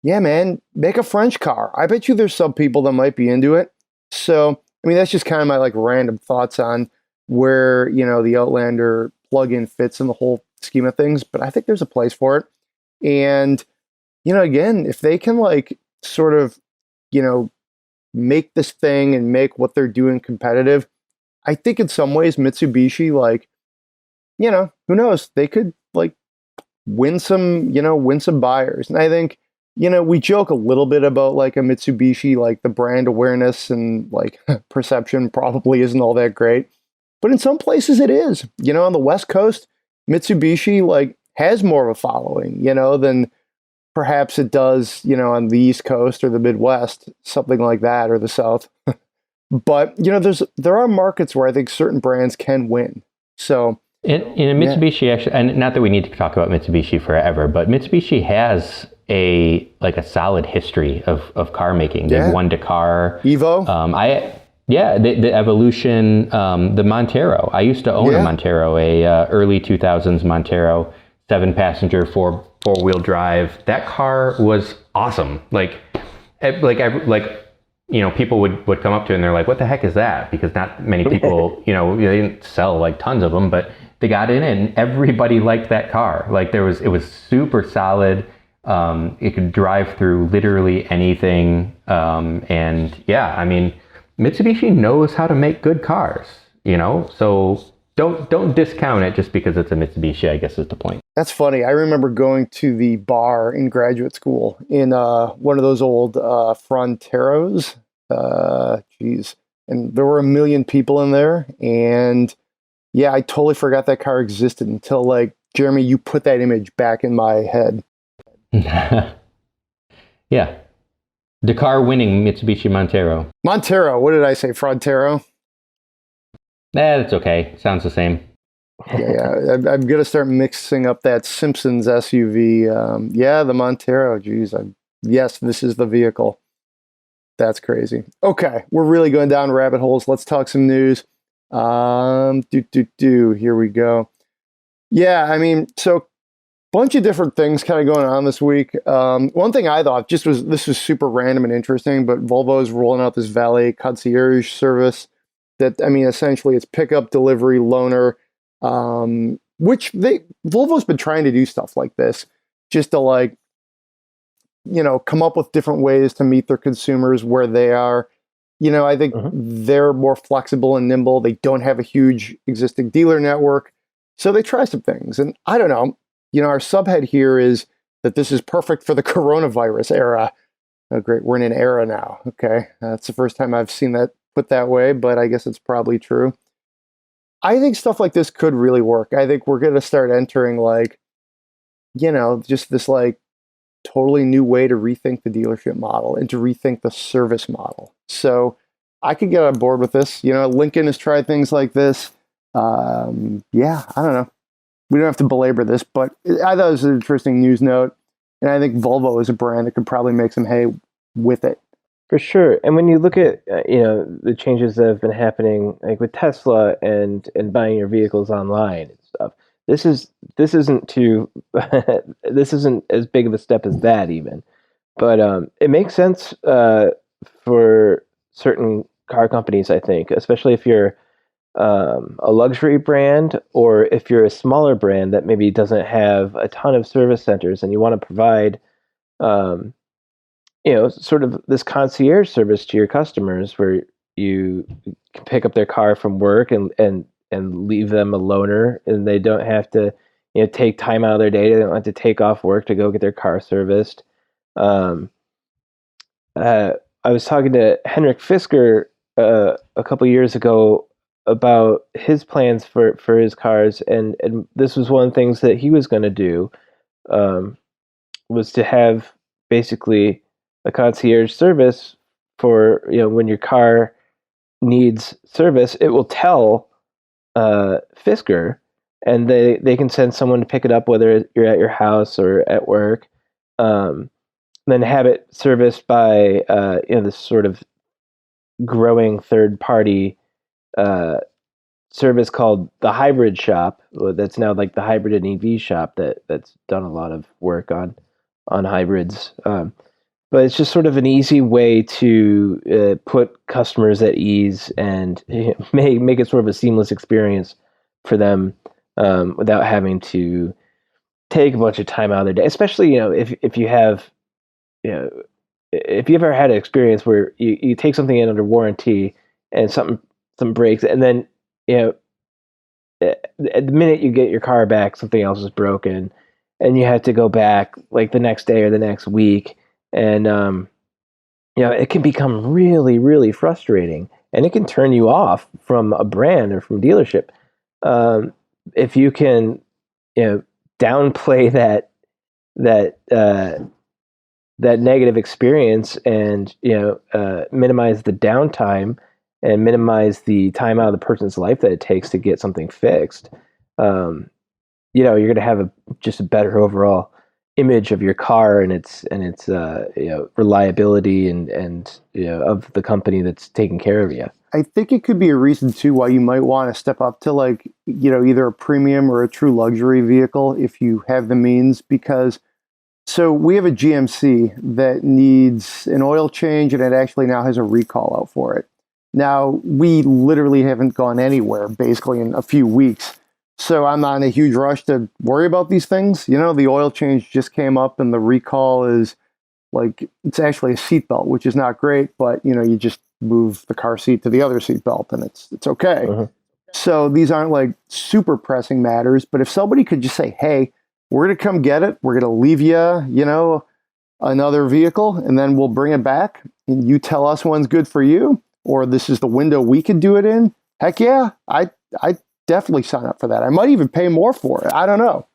Yeah, man, make a French car. I bet you there's some people that might be into it. So, I mean, that's just kind of my like random thoughts on where, the Outlander plug-in fits in the whole scheme of things. But I think there's a place for it. And, again, if they can like sort of, make this thing and make what they're doing competitive, I think in some ways Mitsubishi, like, who knows? They could like win some buyers. And I think, we joke a little bit about like a Mitsubishi, like the brand awareness and like perception probably isn't all that great. But in some places it is. On the West Coast, Mitsubishi like has more of a following, than perhaps it does, on the East Coast or the Midwest, something like that, or the South. But, there are markets where I think certain brands can win. So in a Mitsubishi, actually, and not that we need to talk about Mitsubishi forever, but Mitsubishi has a solid history of car making. They've won Dakar, Evo. The Evolution, the Montero. I used to own a Montero, early 2000s Montero, 7-passenger, four-wheel drive. That car was awesome. People would come up to it and they're like, "What the heck is that?" Because not many people, they didn't sell like tons of them, but they got in and everybody liked that car. Like it was super solid. It could drive through literally anything. Mitsubishi knows how to make good cars, so don't discount it just because it's a Mitsubishi, I guess is the point. That's funny. I remember going to the bar in graduate school in one of those old Fronteros. And there were a million people in there. And yeah, I totally forgot that car existed until like, Jeremy, you put that image back in my head. Yeah. Dakar winning Mitsubishi Montero. Montero, what did I say? Frontero? That's okay. Sounds the same. Yeah. I'm going to start mixing up that Simpsons SUV. The Montero. Geez, yes, this is the vehicle. That's crazy. Okay, we're really going down rabbit holes. Let's talk some news. Here we go. Yeah, I mean, so bunch of different things kind of going on this week. One thing I thought this was super random and interesting, but Volvo is rolling out this valet concierge service that, I mean, essentially it's pickup, delivery, loaner, which Volvo's been trying to do stuff like this just to like, come up with different ways to meet their consumers where they are. I think they're more flexible and nimble. They don't have a huge existing dealer network. So they try some things. And I don't know, our subhead here is that this is perfect for the coronavirus era. Oh, great. We're in an era now. Okay. That's the first time I've seen that put that way, but I guess it's probably true. I think stuff like this could really work. I think we're going to start entering like, just this like totally new way to rethink the dealership model and to rethink the service model. So I could get on board with this. Lincoln has tried things like this. I don't know. We don't have to belabor this, but I thought it was an interesting news note. And I think Volvo is a brand that could probably make some hay with it. For sure. And when you look at, the changes that have been happening, like with Tesla and buying your vehicles online and stuff, this isn't this isn't as big of a step as that even. But it makes sense for certain car companies, I think, especially if you're a luxury brand, or if you're a smaller brand that maybe doesn't have a ton of service centers and you want to provide, sort of this concierge service to your customers where you can pick up their car from work and leave them a loaner, and they don't have to, take time out of their day. They don't have to take off work to go get their car serviced. I was talking to Henrik Fisker a couple years ago about his plans for his cars, and this was one of the things that he was going to do, was to have basically a concierge service for, when your car needs service, it will tell Fisker, and they can send someone to pick it up, whether you're at your house or at work, then have it serviced by this sort of growing third party service called the Hybrid Shop. That's now like the hybrid and EV shop that's done a lot of work on hybrids. But it's just sort of an easy way to put customers at ease and make it sort of a seamless experience for them without having to take a bunch of time out of their day. Especially, if you have, if you ever had an experience where you take something in under warranty and something breaks, and then at the minute you get your car back, something else is broken, and you have to go back like the next day or the next week. And, it can become really, really frustrating, and it can turn you off from a brand or from a dealership. If you can, downplay that negative experience and, minimize the downtime and minimize the time out of the person's life that it takes to get something fixed, you're going to have just a better overall image of your car and its reliability and of the company that's taking care of you. I think it could be a reason too why you might want to step up to like, either a premium or a true luxury vehicle if you have the means, because so we have a GMC that needs an oil change and it actually now has a recall out for it. Now, we literally haven't gone anywhere basically in a few weeks. So I'm not in a huge rush to worry about these things. The oil change just came up and the recall is like, it's actually a seatbelt, which is not great, but you just move the car seat to the other seatbelt and it's okay. Uh-huh. So these aren't like super pressing matters, but if somebody could just say, hey, we're going to come get it. We're going to leave you, another vehicle, and then we'll bring it back and you tell us one's good for you, or this is the window we could do it in. Heck yeah. I definitely sign up for that. I might even pay more for it. I don't know.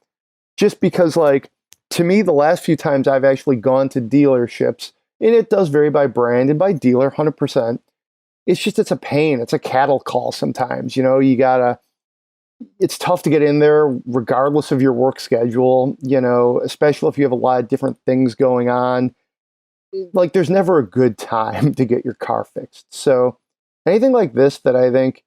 Just because, like, to me, the last few times I've actually gone to dealerships, and it does vary by brand and by dealer, 100%. It's a pain. It's a cattle call sometimes. It's tough to get in there regardless of your work schedule, especially if you have a lot of different things going on. Like, there's never a good time to get your car fixed. So anything like this that I think,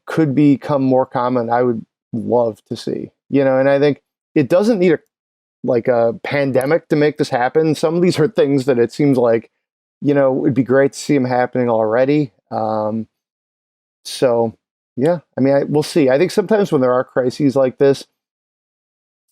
could become more common, I would love to see, and I think it doesn't need a pandemic to make this happen. Some of these are things that it seems like, it'd be great to see them happening already. So yeah, we'll see. I think sometimes when there are crises like this,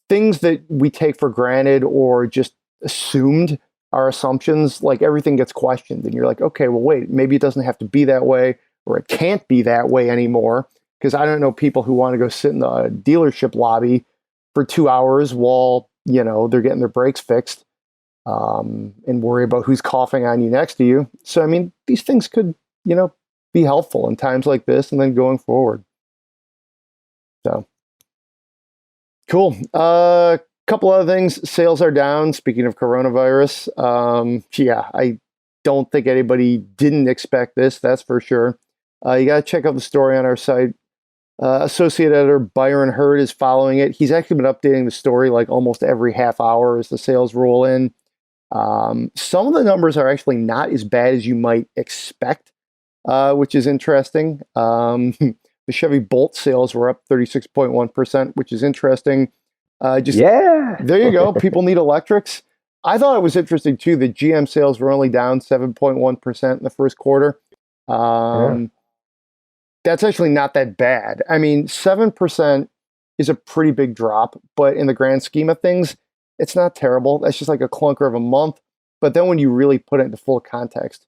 things that we take for granted or just assumed are assumptions, like everything gets questioned and you're like, okay, well, wait, maybe it doesn't have to be that way, or it can't be that way anymore. Because I don't know people who want to go sit in the dealership lobby for 2 hours while, they're getting their brakes fixed, and worry about who's coughing on you next to you. So, these things could, be helpful in times like this and then going forward. So, cool. Couple other things. Sales are down. Speaking of coronavirus, I don't think anybody didn't expect this. That's for sure. You got to check out the story on our site. Associate editor Byron Hurd is following it. He's actually been updating the story like almost every half hour as the sales roll in. Some of the numbers are actually not as bad as you might expect, which is interesting. The Chevy Bolt sales were up 36.1%, which is interesting. There you go. People need electrics. I thought it was interesting too that GM sales were only down 7.1% in the first quarter. That's actually not that bad. 7% is a pretty big drop, but in the grand scheme of things, it's not terrible. That's just like a clunker of a month. But then when you really put it into full context,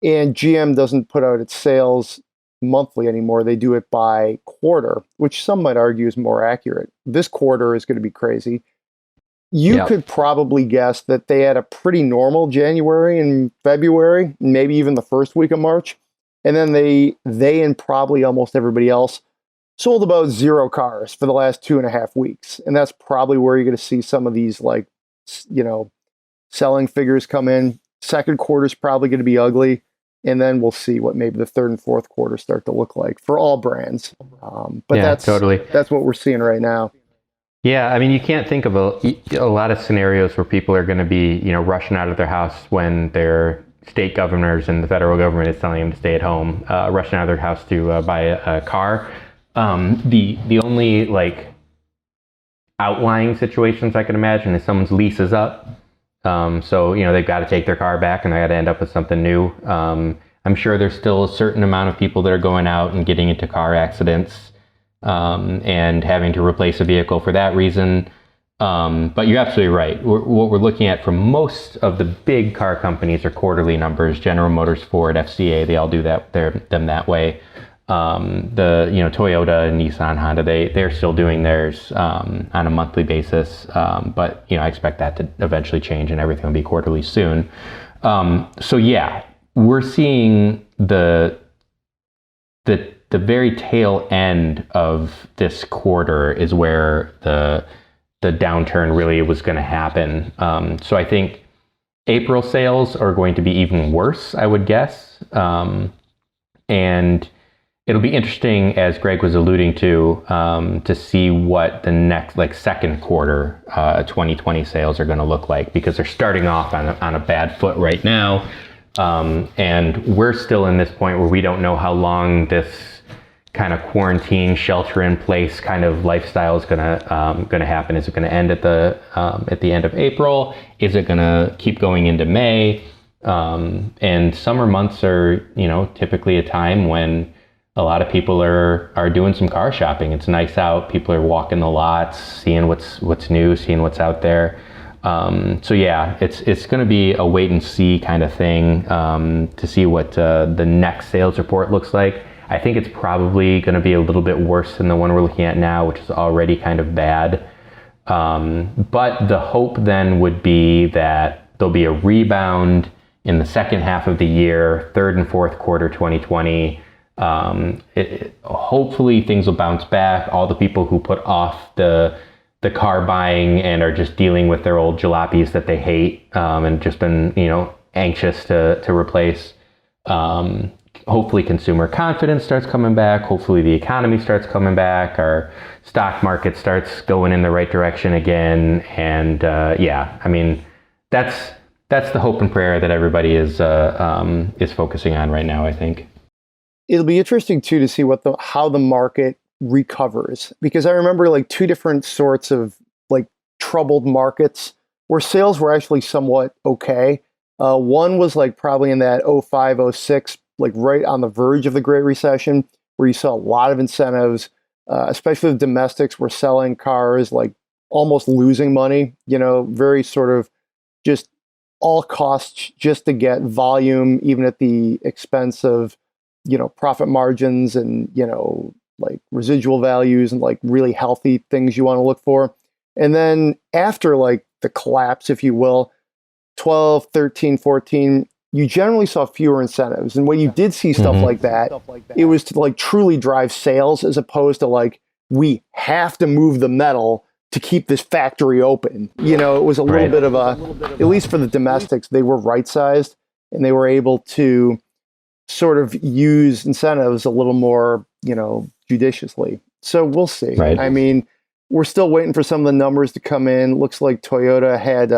and GM doesn't put out its sales monthly anymore, they do it by quarter, which some might argue is more accurate. This quarter is going to be crazy. You could probably guess that they had a pretty normal January and February, maybe even the first week of March. And then they and probably almost everybody else sold about 0 cars for the last 2.5 weeks. And that's probably where you're going to see some of these, like, selling figures come in. Second quarter is probably going to be ugly. And then we'll see what maybe the third and fourth quarter start to look like for all brands. That's what we're seeing right now. Yeah, you can't think of a lot of scenarios where people are going to be, rushing out of their house when they're state governors and the federal government is telling them to stay at home, rushing out of their house to buy a car. The only like outlying situations I can imagine is someone's lease is up. So, they've got to take their car back and they got to end up with something new. I'm sure there's still a certain amount of people that are going out and getting into car accidents and having to replace a vehicle for that reason. But you're absolutely right. What we're looking at for most of the big car companies are quarterly numbers. General Motors, Ford, FCA, they all do them that way. Toyota, Nissan, Honda, they're still doing theirs on a monthly basis. But I expect that to eventually change and everything will be quarterly soon. So yeah, we're seeing the very tail end of this quarter is where the downturn really was going to happen. So I think April sales are going to be even worse, I would guess. And it'll be interesting, as Greg was alluding to see what the next, second quarter 2020 sales are going to look like, because they're starting off on a bad foot right now. And we're still in this point where we don't know how long this kind of quarantine, shelter in place kind of lifestyle is gonna happen. Is it gonna end at the end of April? Is it gonna keep going into May? And summer months are typically a time when a lot of people are doing some car shopping. It's nice out. People are walking the lots, seeing what's new, seeing what's out there. So yeah, it's going to be a wait and see kind of thing to see what the next sales report looks like. I think it's probably going to be a little bit worse than the one we're looking at now, which is already kind of bad. But the hope then would be that there'll be a rebound in the second half of the year, third and fourth quarter 2020. Hopefully things will bounce back. All the people who put off the car buying and are just dealing with their old jalopies that they hate and just been anxious to replace. Hopefully consumer confidence starts coming back. Hopefully the economy starts coming back. Our stock market starts going in the right direction again. And that's the hope and prayer that everybody is focusing on right now, I think. It'll be interesting too to see how the market recovers, because I remember two different sorts of troubled markets where sales were actually somewhat okay. One was probably in that 05, 06, right on the verge of the Great Recession, where you saw a lot of incentives, especially the domestics were selling cars, almost losing money, very sort of just all costs just to get volume, even at the expense of, profit margins and, residual values and really healthy things you want to look for. And then after the collapse, if you will, 12, 13, 14, you generally saw fewer incentives. And when you did see stuff like that, it was to truly drive sales, as opposed to we have to move the metal to keep this factory open. It was a little bit of at least for the domestics, they were right-sized and they were able to sort of use incentives a little more, judiciously. So we'll see. Right. I mean, we're still waiting for some of the numbers to come in. Looks like Toyota had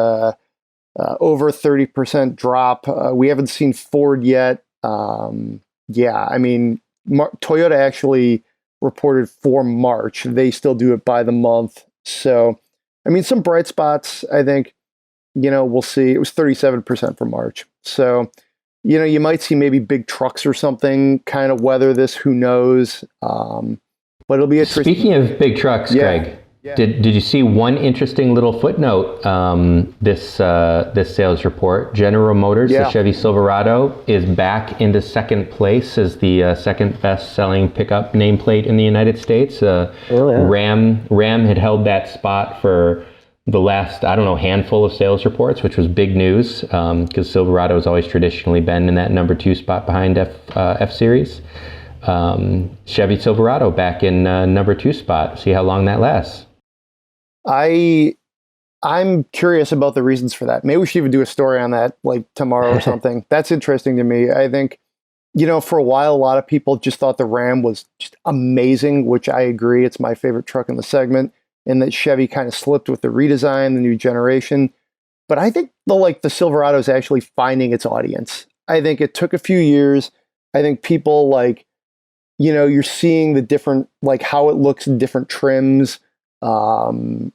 over 30% drop. We haven't seen Ford yet. Toyota actually reported for March. They still do it by the month. So, some bright spots, I think, we'll see. It was 37% for March. So, you might see maybe big trucks or something kind of weather this. Who knows? But it'll be interesting. Speaking of big trucks, Greg, did you see one interesting little footnote? This sales report, General Motors, the Chevy Silverado, is back into second place as the second best-selling pickup nameplate in the United States. Ram had held that spot for the last, handful of sales reports, which was big news because Silverado has always traditionally been in that number 2 spot behind F-Series. Chevy Silverado back in number 2 spot. See how long that lasts. I'm curious about the reasons for that. Maybe we should even do a story on that tomorrow or something. That's interesting to me. I think, for a while, a lot of people just thought the Ram was just amazing, which I agree. It's my favorite truck in the segment, and that Chevy kind of slipped with the redesign, the new generation. But I think the Silverado is actually finding its audience. I think it took a few years. I think people like, you're seeing the different, like how it looks in different trims. Frankly,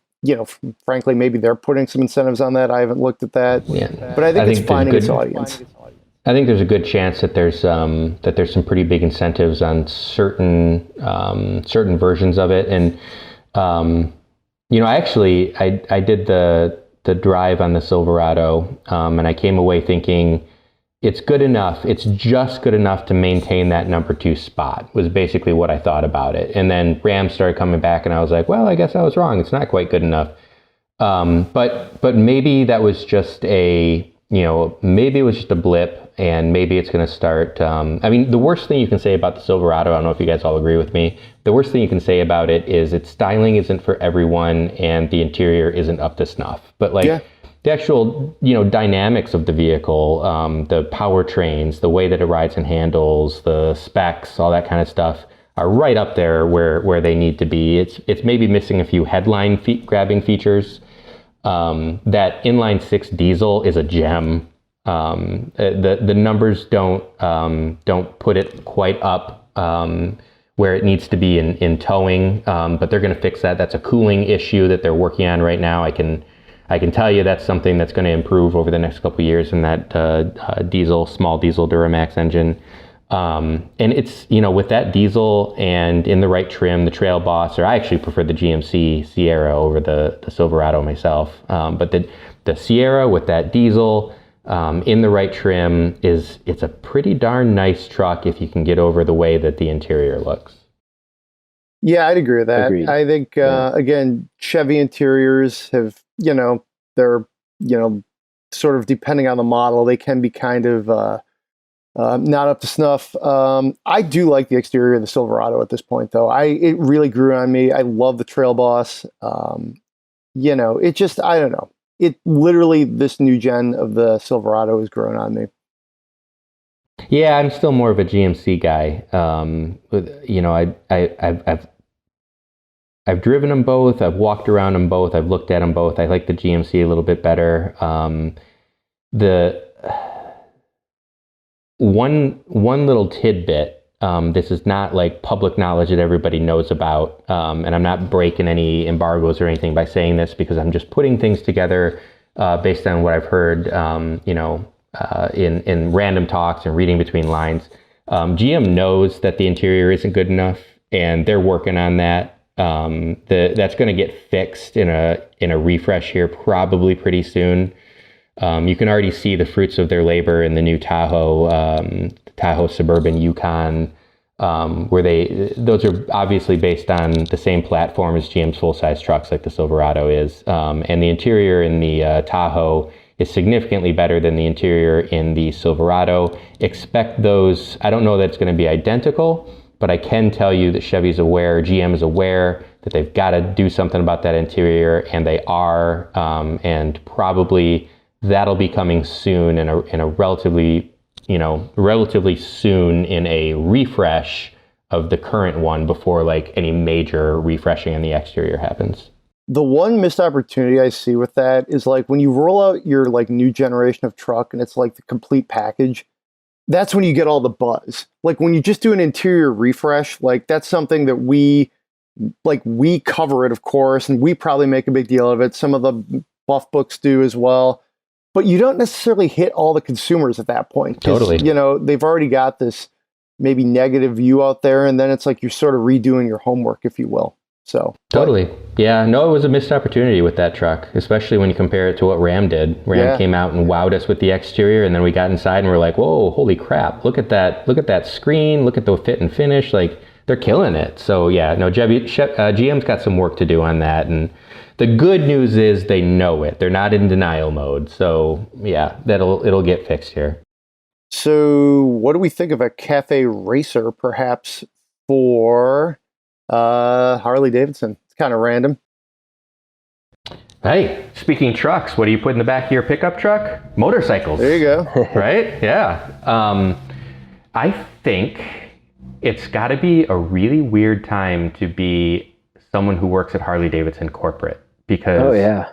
maybe they're putting some incentives on that. I haven't looked at that, but I think it's finding its audience. I think there's a good chance that there's some pretty big incentives on certain versions of it, and I did the drive on the Silverado, and I came away thinking it's good enough. It's just good enough to maintain that number 2 spot, was basically what I thought about it. And then Ram started coming back, and I was like, well, I guess I was wrong. It's not quite good enough. But maybe that was just maybe it was just a blip, and maybe it's going to start. The worst thing you can say about the Silverado, I don't know if you guys all agree with me, the worst thing you can say about it is its styling isn't for everyone, and the interior isn't up to snuff. But the actual, dynamics of the vehicle, the powertrains, the way that it rides and handles, the specs, all that kind of stuff are right up there where they need to be. It's maybe missing a few headline grabbing features. That inline 6 diesel is a gem. The numbers don't put it quite up where it needs to be in towing, but they're going to fix that. That's a cooling issue that they're working on right now. I can tell you that's something that's going to improve over the next couple of years in that small diesel Duramax engine. And it's, with that diesel and in the right trim, the Trail Boss, or I actually prefer the GMC Sierra over the Silverado myself. But the Sierra with that diesel in the right trim it's a pretty darn nice truck if you can get over the way that the interior looks. Yeah, I'd agree with that. Agreed. I think, again, Chevy interiors have, they're, sort of depending on the model, they can be kind of not up to snuff. I do like the exterior of the Silverado at this point, though. It really grew on me. I love the Trail Boss. It just, I don't know. It literally, this new gen of the Silverado has grown on me. Yeah, I'm still more of a GMC guy. I've driven them both. I've walked around them both. I've looked at them both. I like the GMC a little bit better. The one little tidbit. This is not like public knowledge that everybody knows about, and I'm not breaking any embargoes or anything by saying this, because I'm just putting things together based on what I've heard. In random talks and reading between lines. GM knows that the interior isn't good enough, and they're working on that. That's going to get fixed in a refresh here probably pretty soon. You can already see the fruits of their labor in the new Tahoe Suburban Yukon, where those are obviously based on the same platform as GM's full-size trucks like the Silverado is. And the interior in the Tahoe is significantly better than the interior in the Silverado. Expect those. I don't know that it's going to be identical, but I can tell you that Chevy's aware, GM is aware that they've got to do something about that interior, and they are, and probably that'll be coming soon in a relatively soon in a refresh of the current one before like any major refreshing on the exterior happens. The one missed opportunity I see with that is like when you roll out your like new generation of truck and it's like the complete package, that's when you get all the buzz. Like when you just do an interior refresh, like that's something that we cover it, of course, and we probably make a big deal of it. Some of the buff books do as well, but you don't necessarily hit all the consumers at that point. Totally. They've already got this maybe negative view out there, and then it's like you're sort of redoing your homework, if you will. So totally. Yeah, no, it was a missed opportunity with that truck, especially when you compare it to what Ram did. Ram came out and wowed us with the exterior, and then we got inside and we're like, whoa, holy crap, look at that screen, look at the fit and finish, like they're killing it. So yeah, no, GM's got some work to do on that, and the good news is they know it. They're not in denial mode. So yeah, it'll get fixed here. So what do we think of a cafe racer perhaps for Harley Davidson? It's kind of random. Hey, speaking trucks, what do you put in the back of your pickup truck? Motorcycles. There you go. Right? Yeah. I think it's got to be a really weird time to be someone who works at Harley Davidson corporate, because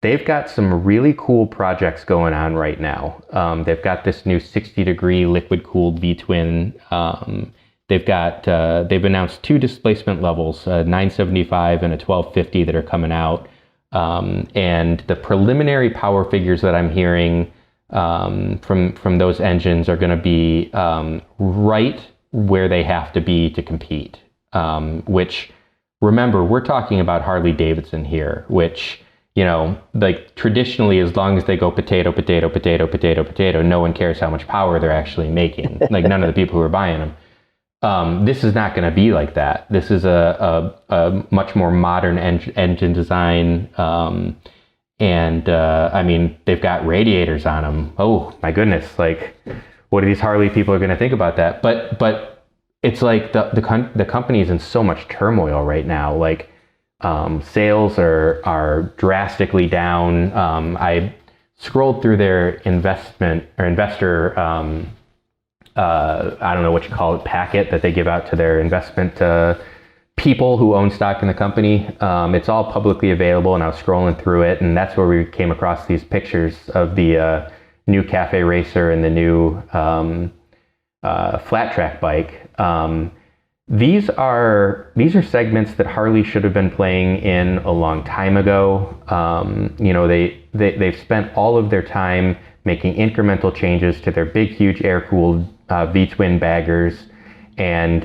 they've got some really cool projects going on right now. They've got this new 60-degree liquid-cooled V-twin. They've announced 2 displacement levels, a 975 and a 1250 that are coming out. And the preliminary power figures that I'm hearing from those engines are going to be right where they have to be to compete. Which, remember, we're talking about Harley Davidson here, which, like traditionally, as long as they go potato, potato, potato, potato, potato, no one cares how much power they're actually making. Like none of the people who are buying them. This is not going to be like that. This is a much more modern engine design. I mean, they've got radiators on them. Oh my goodness. Like, what are these Harley people are going to think about that? But it's like the company is in so much turmoil right now. Like, sales are drastically down. I scrolled through their investor, I don't know what you call it, packet that they give out to their investment people who own stock in the company. It's all publicly available, and I was scrolling through it, and that's where we came across these pictures of the new Cafe Racer and the new flat track bike. These are segments that Harley should have been playing in a long time ago. They've spent all of their time making incremental changes to their big, huge air-cooled V-twin baggers, and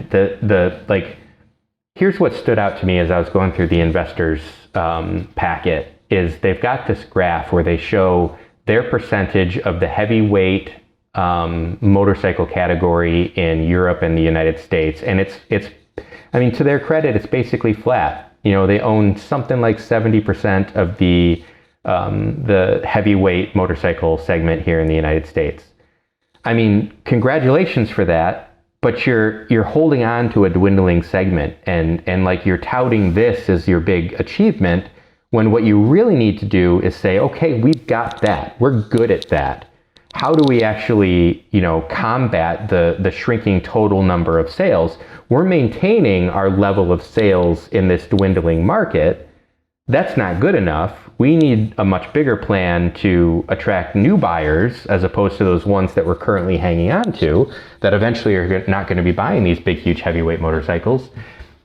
here's what stood out to me as I was going through the investors packet is they've got this graph where they show their percentage of the heavyweight motorcycle category in Europe and the United States. And it's I mean, to their credit, it's basically flat. They own something like 70% of the heavyweight motorcycle segment here in the United States. I mean, congratulations for that, but you're holding on to a dwindling segment and like you're touting this as your big achievement when what you really need to do is say, okay, we've got that. We're good at that. How do we actually, combat the shrinking total number of sales? We're maintaining our level of sales in this dwindling market. That's not good enough. We need a much bigger plan to attract new buyers as opposed to those ones that we're currently hanging on to that eventually are not going to be buying these big, huge heavyweight motorcycles.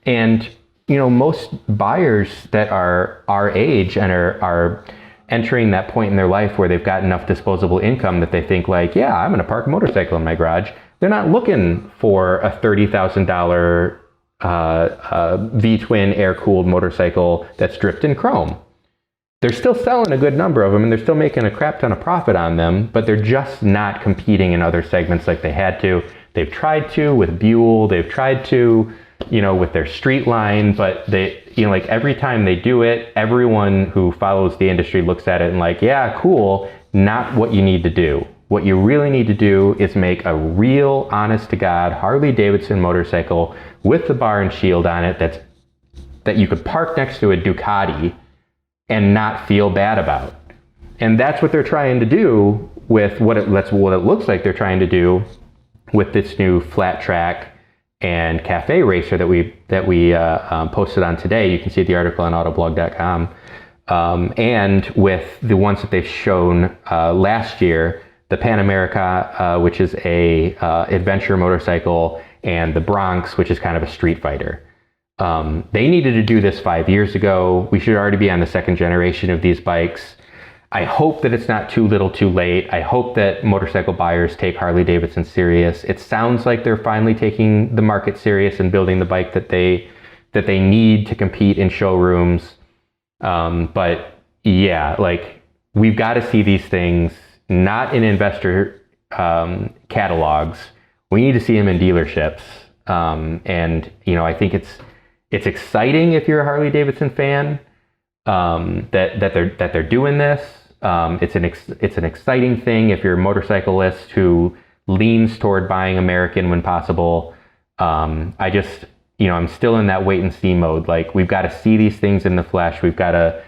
And, most buyers that are our age and are entering that point in their life where they've got enough disposable income that they think like, yeah, I'm going to park a motorcycle in my garage. They're not looking for a $30,000 V-twin air-cooled motorcycle that's dripped in chrome. They're still selling a good number of them and they're still making a crap ton of profit on them, but they're just not competing in other segments like they had to. They've tried to with Buell, they've tried to, with their street line, but they, like every time they do it, everyone who follows the industry looks at it and like, yeah, cool, not what you need to do. What you really need to do is make a real, honest to God Harley Davidson motorcycle with the bar and shield on it that you could park next to a Ducati and not feel bad about. And that's what they're trying to do with that's what it looks like they're trying to do with this new flat track and Cafe Racer that we posted on today. You can see the article on autoblog.com. And with the ones that they've shown last year, the Pan America, which is a adventure motorcycle, and the Bronx, which is kind of a street fighter. They needed to do this 5 years ago. We should already be on the second generation of these bikes. I hope that it's not too little too late. I hope that motorcycle buyers take Harley Davidson serious. It sounds like they're finally taking the market serious and building the bike that they need to compete in showrooms. But yeah, like we've got to see these things not in investor catalogs. We need to see them in dealerships. And I think it's exciting if you're a Harley Davidson fan that they're doing this. It's an exciting thing if you're a motorcyclist who leans toward buying American when possible. I just, I'm still in that wait and see mode. Like we've got to see these things in the flesh. We've got to,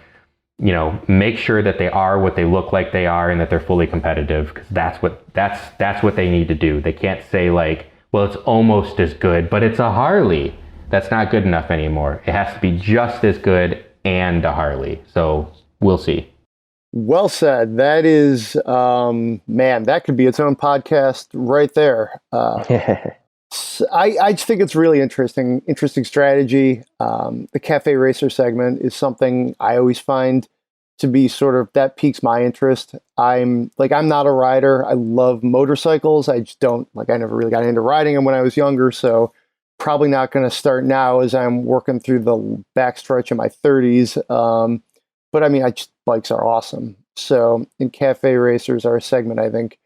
make sure that they are what they look like they are and that they're fully competitive, because that's what they need to do. They can't say like, well, it's almost as good, but it's a Harley. That's not good enough anymore. It has to be just as good and a Harley. So we'll see. Well said. That is, man, that could be its own podcast right there. I just think it's really interesting strategy. The cafe racer segment is something I always find to be sort of that piques my interest. I'm not a rider. I love motorcycles. I just don't I never really got into riding them when I was younger. So probably not going to start now as I'm working through the backstretch of my 30s. But I mean, bikes are awesome. So, and cafe racers are a segment I think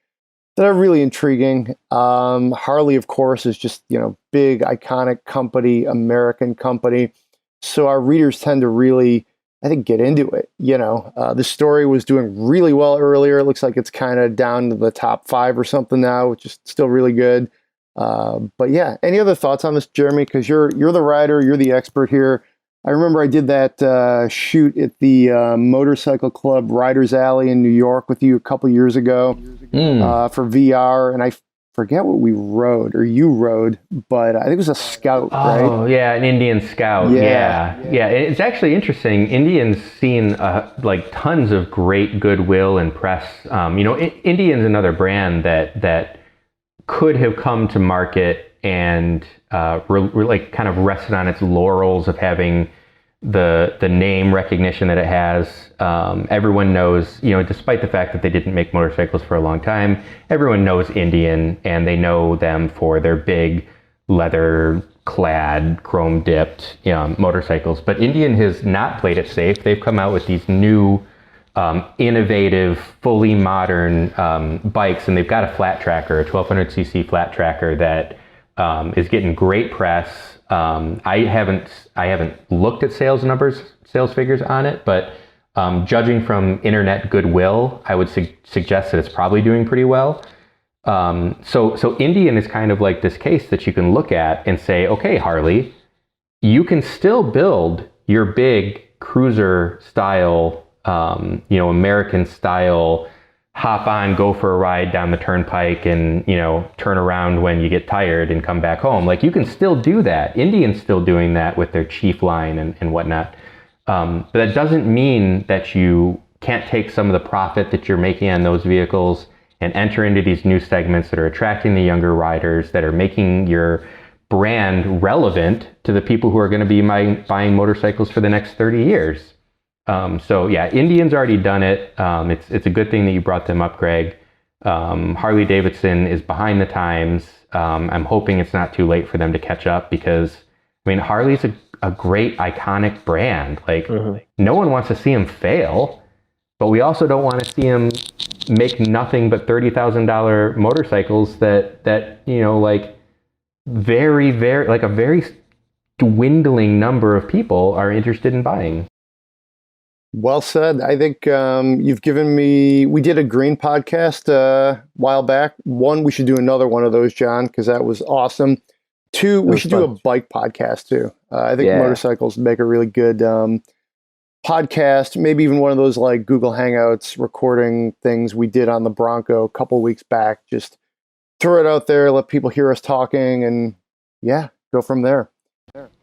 that are really intriguing. Harley, of course, is just big, iconic company, American company. So our readers tend to really, I think, get into it. The story was doing really well earlier. It looks like it's kind of down to the top 5 or something now, which is still really good. But yeah, any other thoughts on this, Jeremy? Because you're the rider, you're the expert here. I remember I did that shoot at the Motorcycle Club Riders Alley in New York with you a couple years ago for VR, and I forget what we rode or you rode, but I think it was a Scout, right? Oh yeah, an Indian Scout. Yeah. It's actually interesting. Indian's seen tons of great goodwill and press. Indian's another brand that could have come to market and kind of rested on its laurels of having the name recognition that it has. Everyone knows, despite the fact that they didn't make motorcycles for a long time, everyone knows Indian, and they know them for their big leather clad, chrome dipped motorcycles. But Indian has not played it safe. They've come out with these new innovative, fully modern bikes, and they've got a flat tracker, a 1200cc flat tracker that is getting great press. I haven't looked at sales figures on it, but judging from internet goodwill, I would suggest that it's probably doing pretty well. So Indian is kind of like this case that you can look at and say, okay, Harley, you can still build your big cruiser style, American style, hop on, go for a ride down the turnpike and, turn around when you get tired and come back home. You can still do that. Indian's still doing that with their Chief line and whatnot. But that doesn't mean that you can't take some of the profit that you're making on those vehicles and enter into these new segments that are attracting the younger riders, that are making your brand relevant to the people who are going to be buying motorcycles for the next 30 years. So yeah, Indian's already done it. It's a good thing that you brought them up, Greg. Harley Davidson is behind the times. I'm hoping it's not too late for them to catch up, because Harley's a great iconic brand. No one wants to see them fail, but we also don't want to see them make nothing but $30,000 motorcycles that very, very, a very dwindling number of people are interested in buying. Well said. I think you've given me, we did a green podcast a while back. 1, we should do another one of those, John, because that was awesome. 2, we should do a bike podcast too. I think motorcycles make a really good podcast, maybe even one of those Google Hangouts recording things we did on the Bronco a couple weeks back. Just throw it out there, let people hear us talking, and go from there.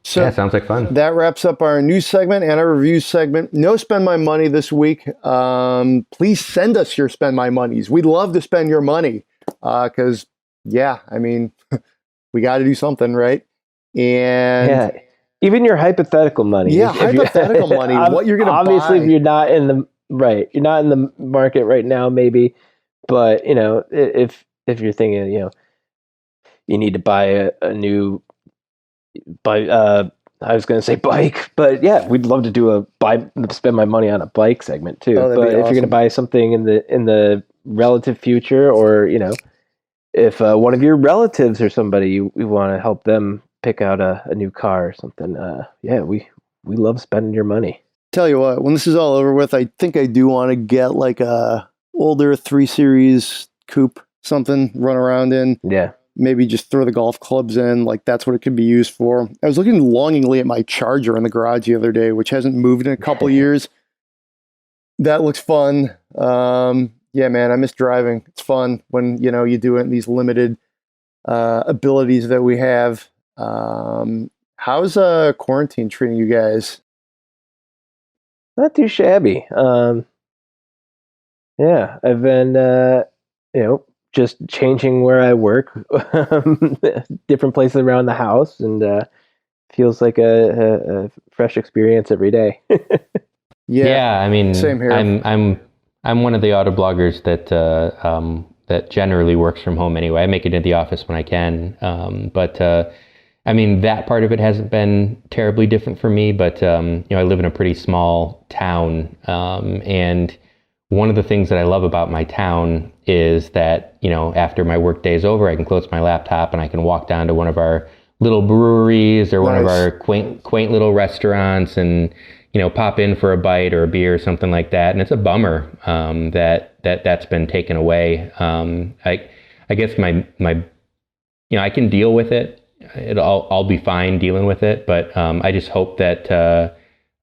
So yeah, sounds like fun. That wraps up our news segment and our review segment. No Spend My Money this week. Please send us your Spend My Monies. We'd love to spend your money because, we got to do something, right? And even your hypothetical money. Yeah, hypothetical money. What you're going to buy. Obviously, if you're not in the market right now, maybe. But if you're thinking, you need to buy a new. I was going to say bike, but yeah, we'd love to do spend my money on a bike segment too. Oh, but if you're going to buy something in the relative future, or if one of your relatives or somebody we want to help them pick out a new car or something, we love spending your money. Tell you what, when this is all over with, I think I do want to get a older 3 Series coupe, something run around in. Yeah. Maybe just throw the golf clubs in. That's what it could be used for. I was looking longingly at my Charger in the garage the other day, which hasn't moved in a couple years. That looks fun. Yeah, man, I miss driving. It's fun when, you do it in these limited abilities that we have. How's quarantine treating you guys? Not too shabby. Yeah, I've been, just changing where I work, different places around the house, and feels like a fresh experience every day. Yeah, I mean, same here. I'm one of the autobloggers that that generally works from home anyway. I make it into the office when I can, but I mean, that part of it hasn't been terribly different for me. But I live in a pretty small town, and one of the things that I love about my town is that, after my work day is over, I can close my laptop and I can walk down to one of our little breweries or one of our quaint little restaurants and, pop in for a bite or a beer or something like that. And it's a bummer that's been taken away. I guess my I can deal with it. I'll be fine dealing with it. But I just hope that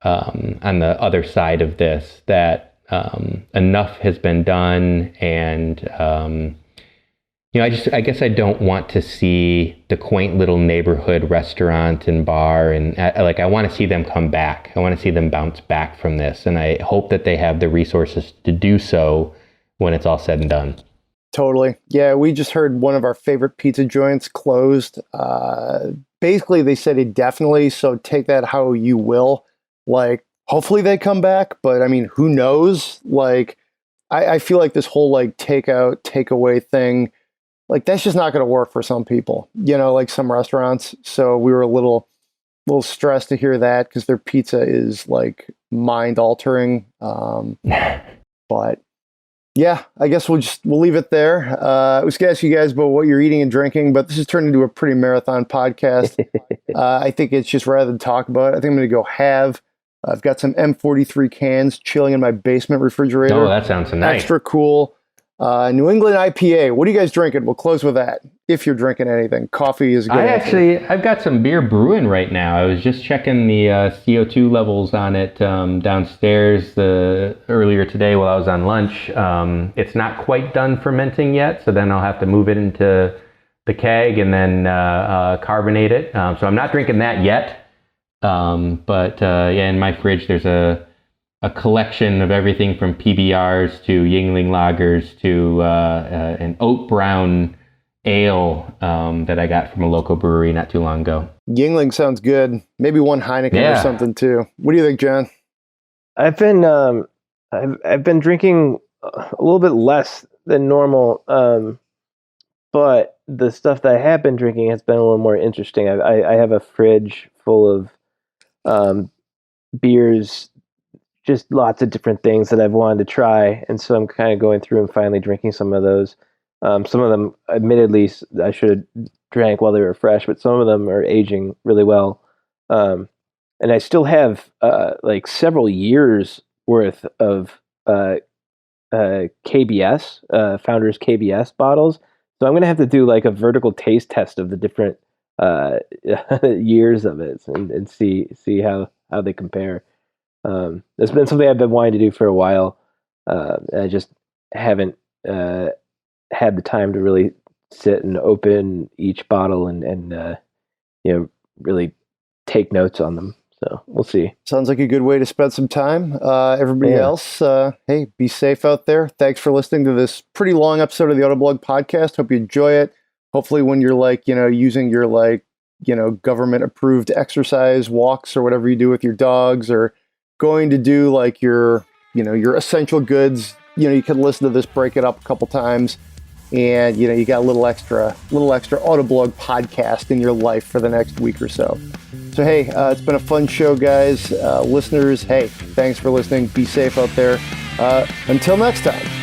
on the other side of this, that enough has been done, and I guess I don't want to see the quaint little neighborhood restaurant and bar, and I want to see them come back. I want to see them bounce back from this, and I hope that they have the resources to do so when it's all said and done. Totally. Yeah, we just heard one of our favorite pizza joints closed. Basically, they said indefinitely, so take that how you will. Hopefully they come back, but I mean, who knows? I feel like this whole takeout, takeaway thing, that's just not going to work for some people, some restaurants. So we were a little stressed to hear that because their pizza is mind altering. But yeah, I guess we'll leave it there. I was going to ask you guys about what you're eating and drinking, but this has turned into a pretty marathon podcast. I think it's just rather than talk about it, I think I'm going to go have. I've got some M43 cans chilling in my basement refrigerator. Oh, that sounds nice. Extra cool. New England IPA. What are you guys drinking? We'll close with that. If you're drinking anything, coffee is good. I've got some beer brewing right now. I was just checking the CO2 levels on it downstairs earlier today while I was on lunch. It's not quite done fermenting yet, so then I'll have to move it into the keg and then carbonate it. So I'm not drinking that yet. But in my fridge there's a collection of everything from PBRs to Yingling lagers to an oat brown ale that I got from a local brewery not too long ago. Yingling sounds good. Maybe one Heineken or something too. What do you think, John? I've been drinking a little bit less than normal, but the stuff that I have been drinking has been a little more interesting. I have a fridge full of beers, just lots of different things that I've wanted to try, and so I'm kind of going through and finally drinking some of those. Some of them, admittedly, I should have drank while they were fresh, but some of them are aging really well. And I still have several years worth of KBS, Founders KBS bottles. So I'm going to have to do a vertical taste test of the different years of it and see how they compare. It's been something I've been wanting to do for a while. I just haven't had the time to really sit and open each bottle and really take notes on them. So we'll see. Sounds like a good way to spend some time. Everybody else, hey, be safe out there. Thanks for listening to this pretty long episode of the Autoblog podcast. Hope you enjoy it. Hopefully when you're using your government approved exercise walks or whatever you do with your dogs, or going to do your essential goods, you can listen to this, break it up a couple times, and you got a little extra Autoblog podcast in your life for the next week or so. So hey, it's been a fun show, guys. Listeners, hey, thanks for listening. Be safe out there. Until next time.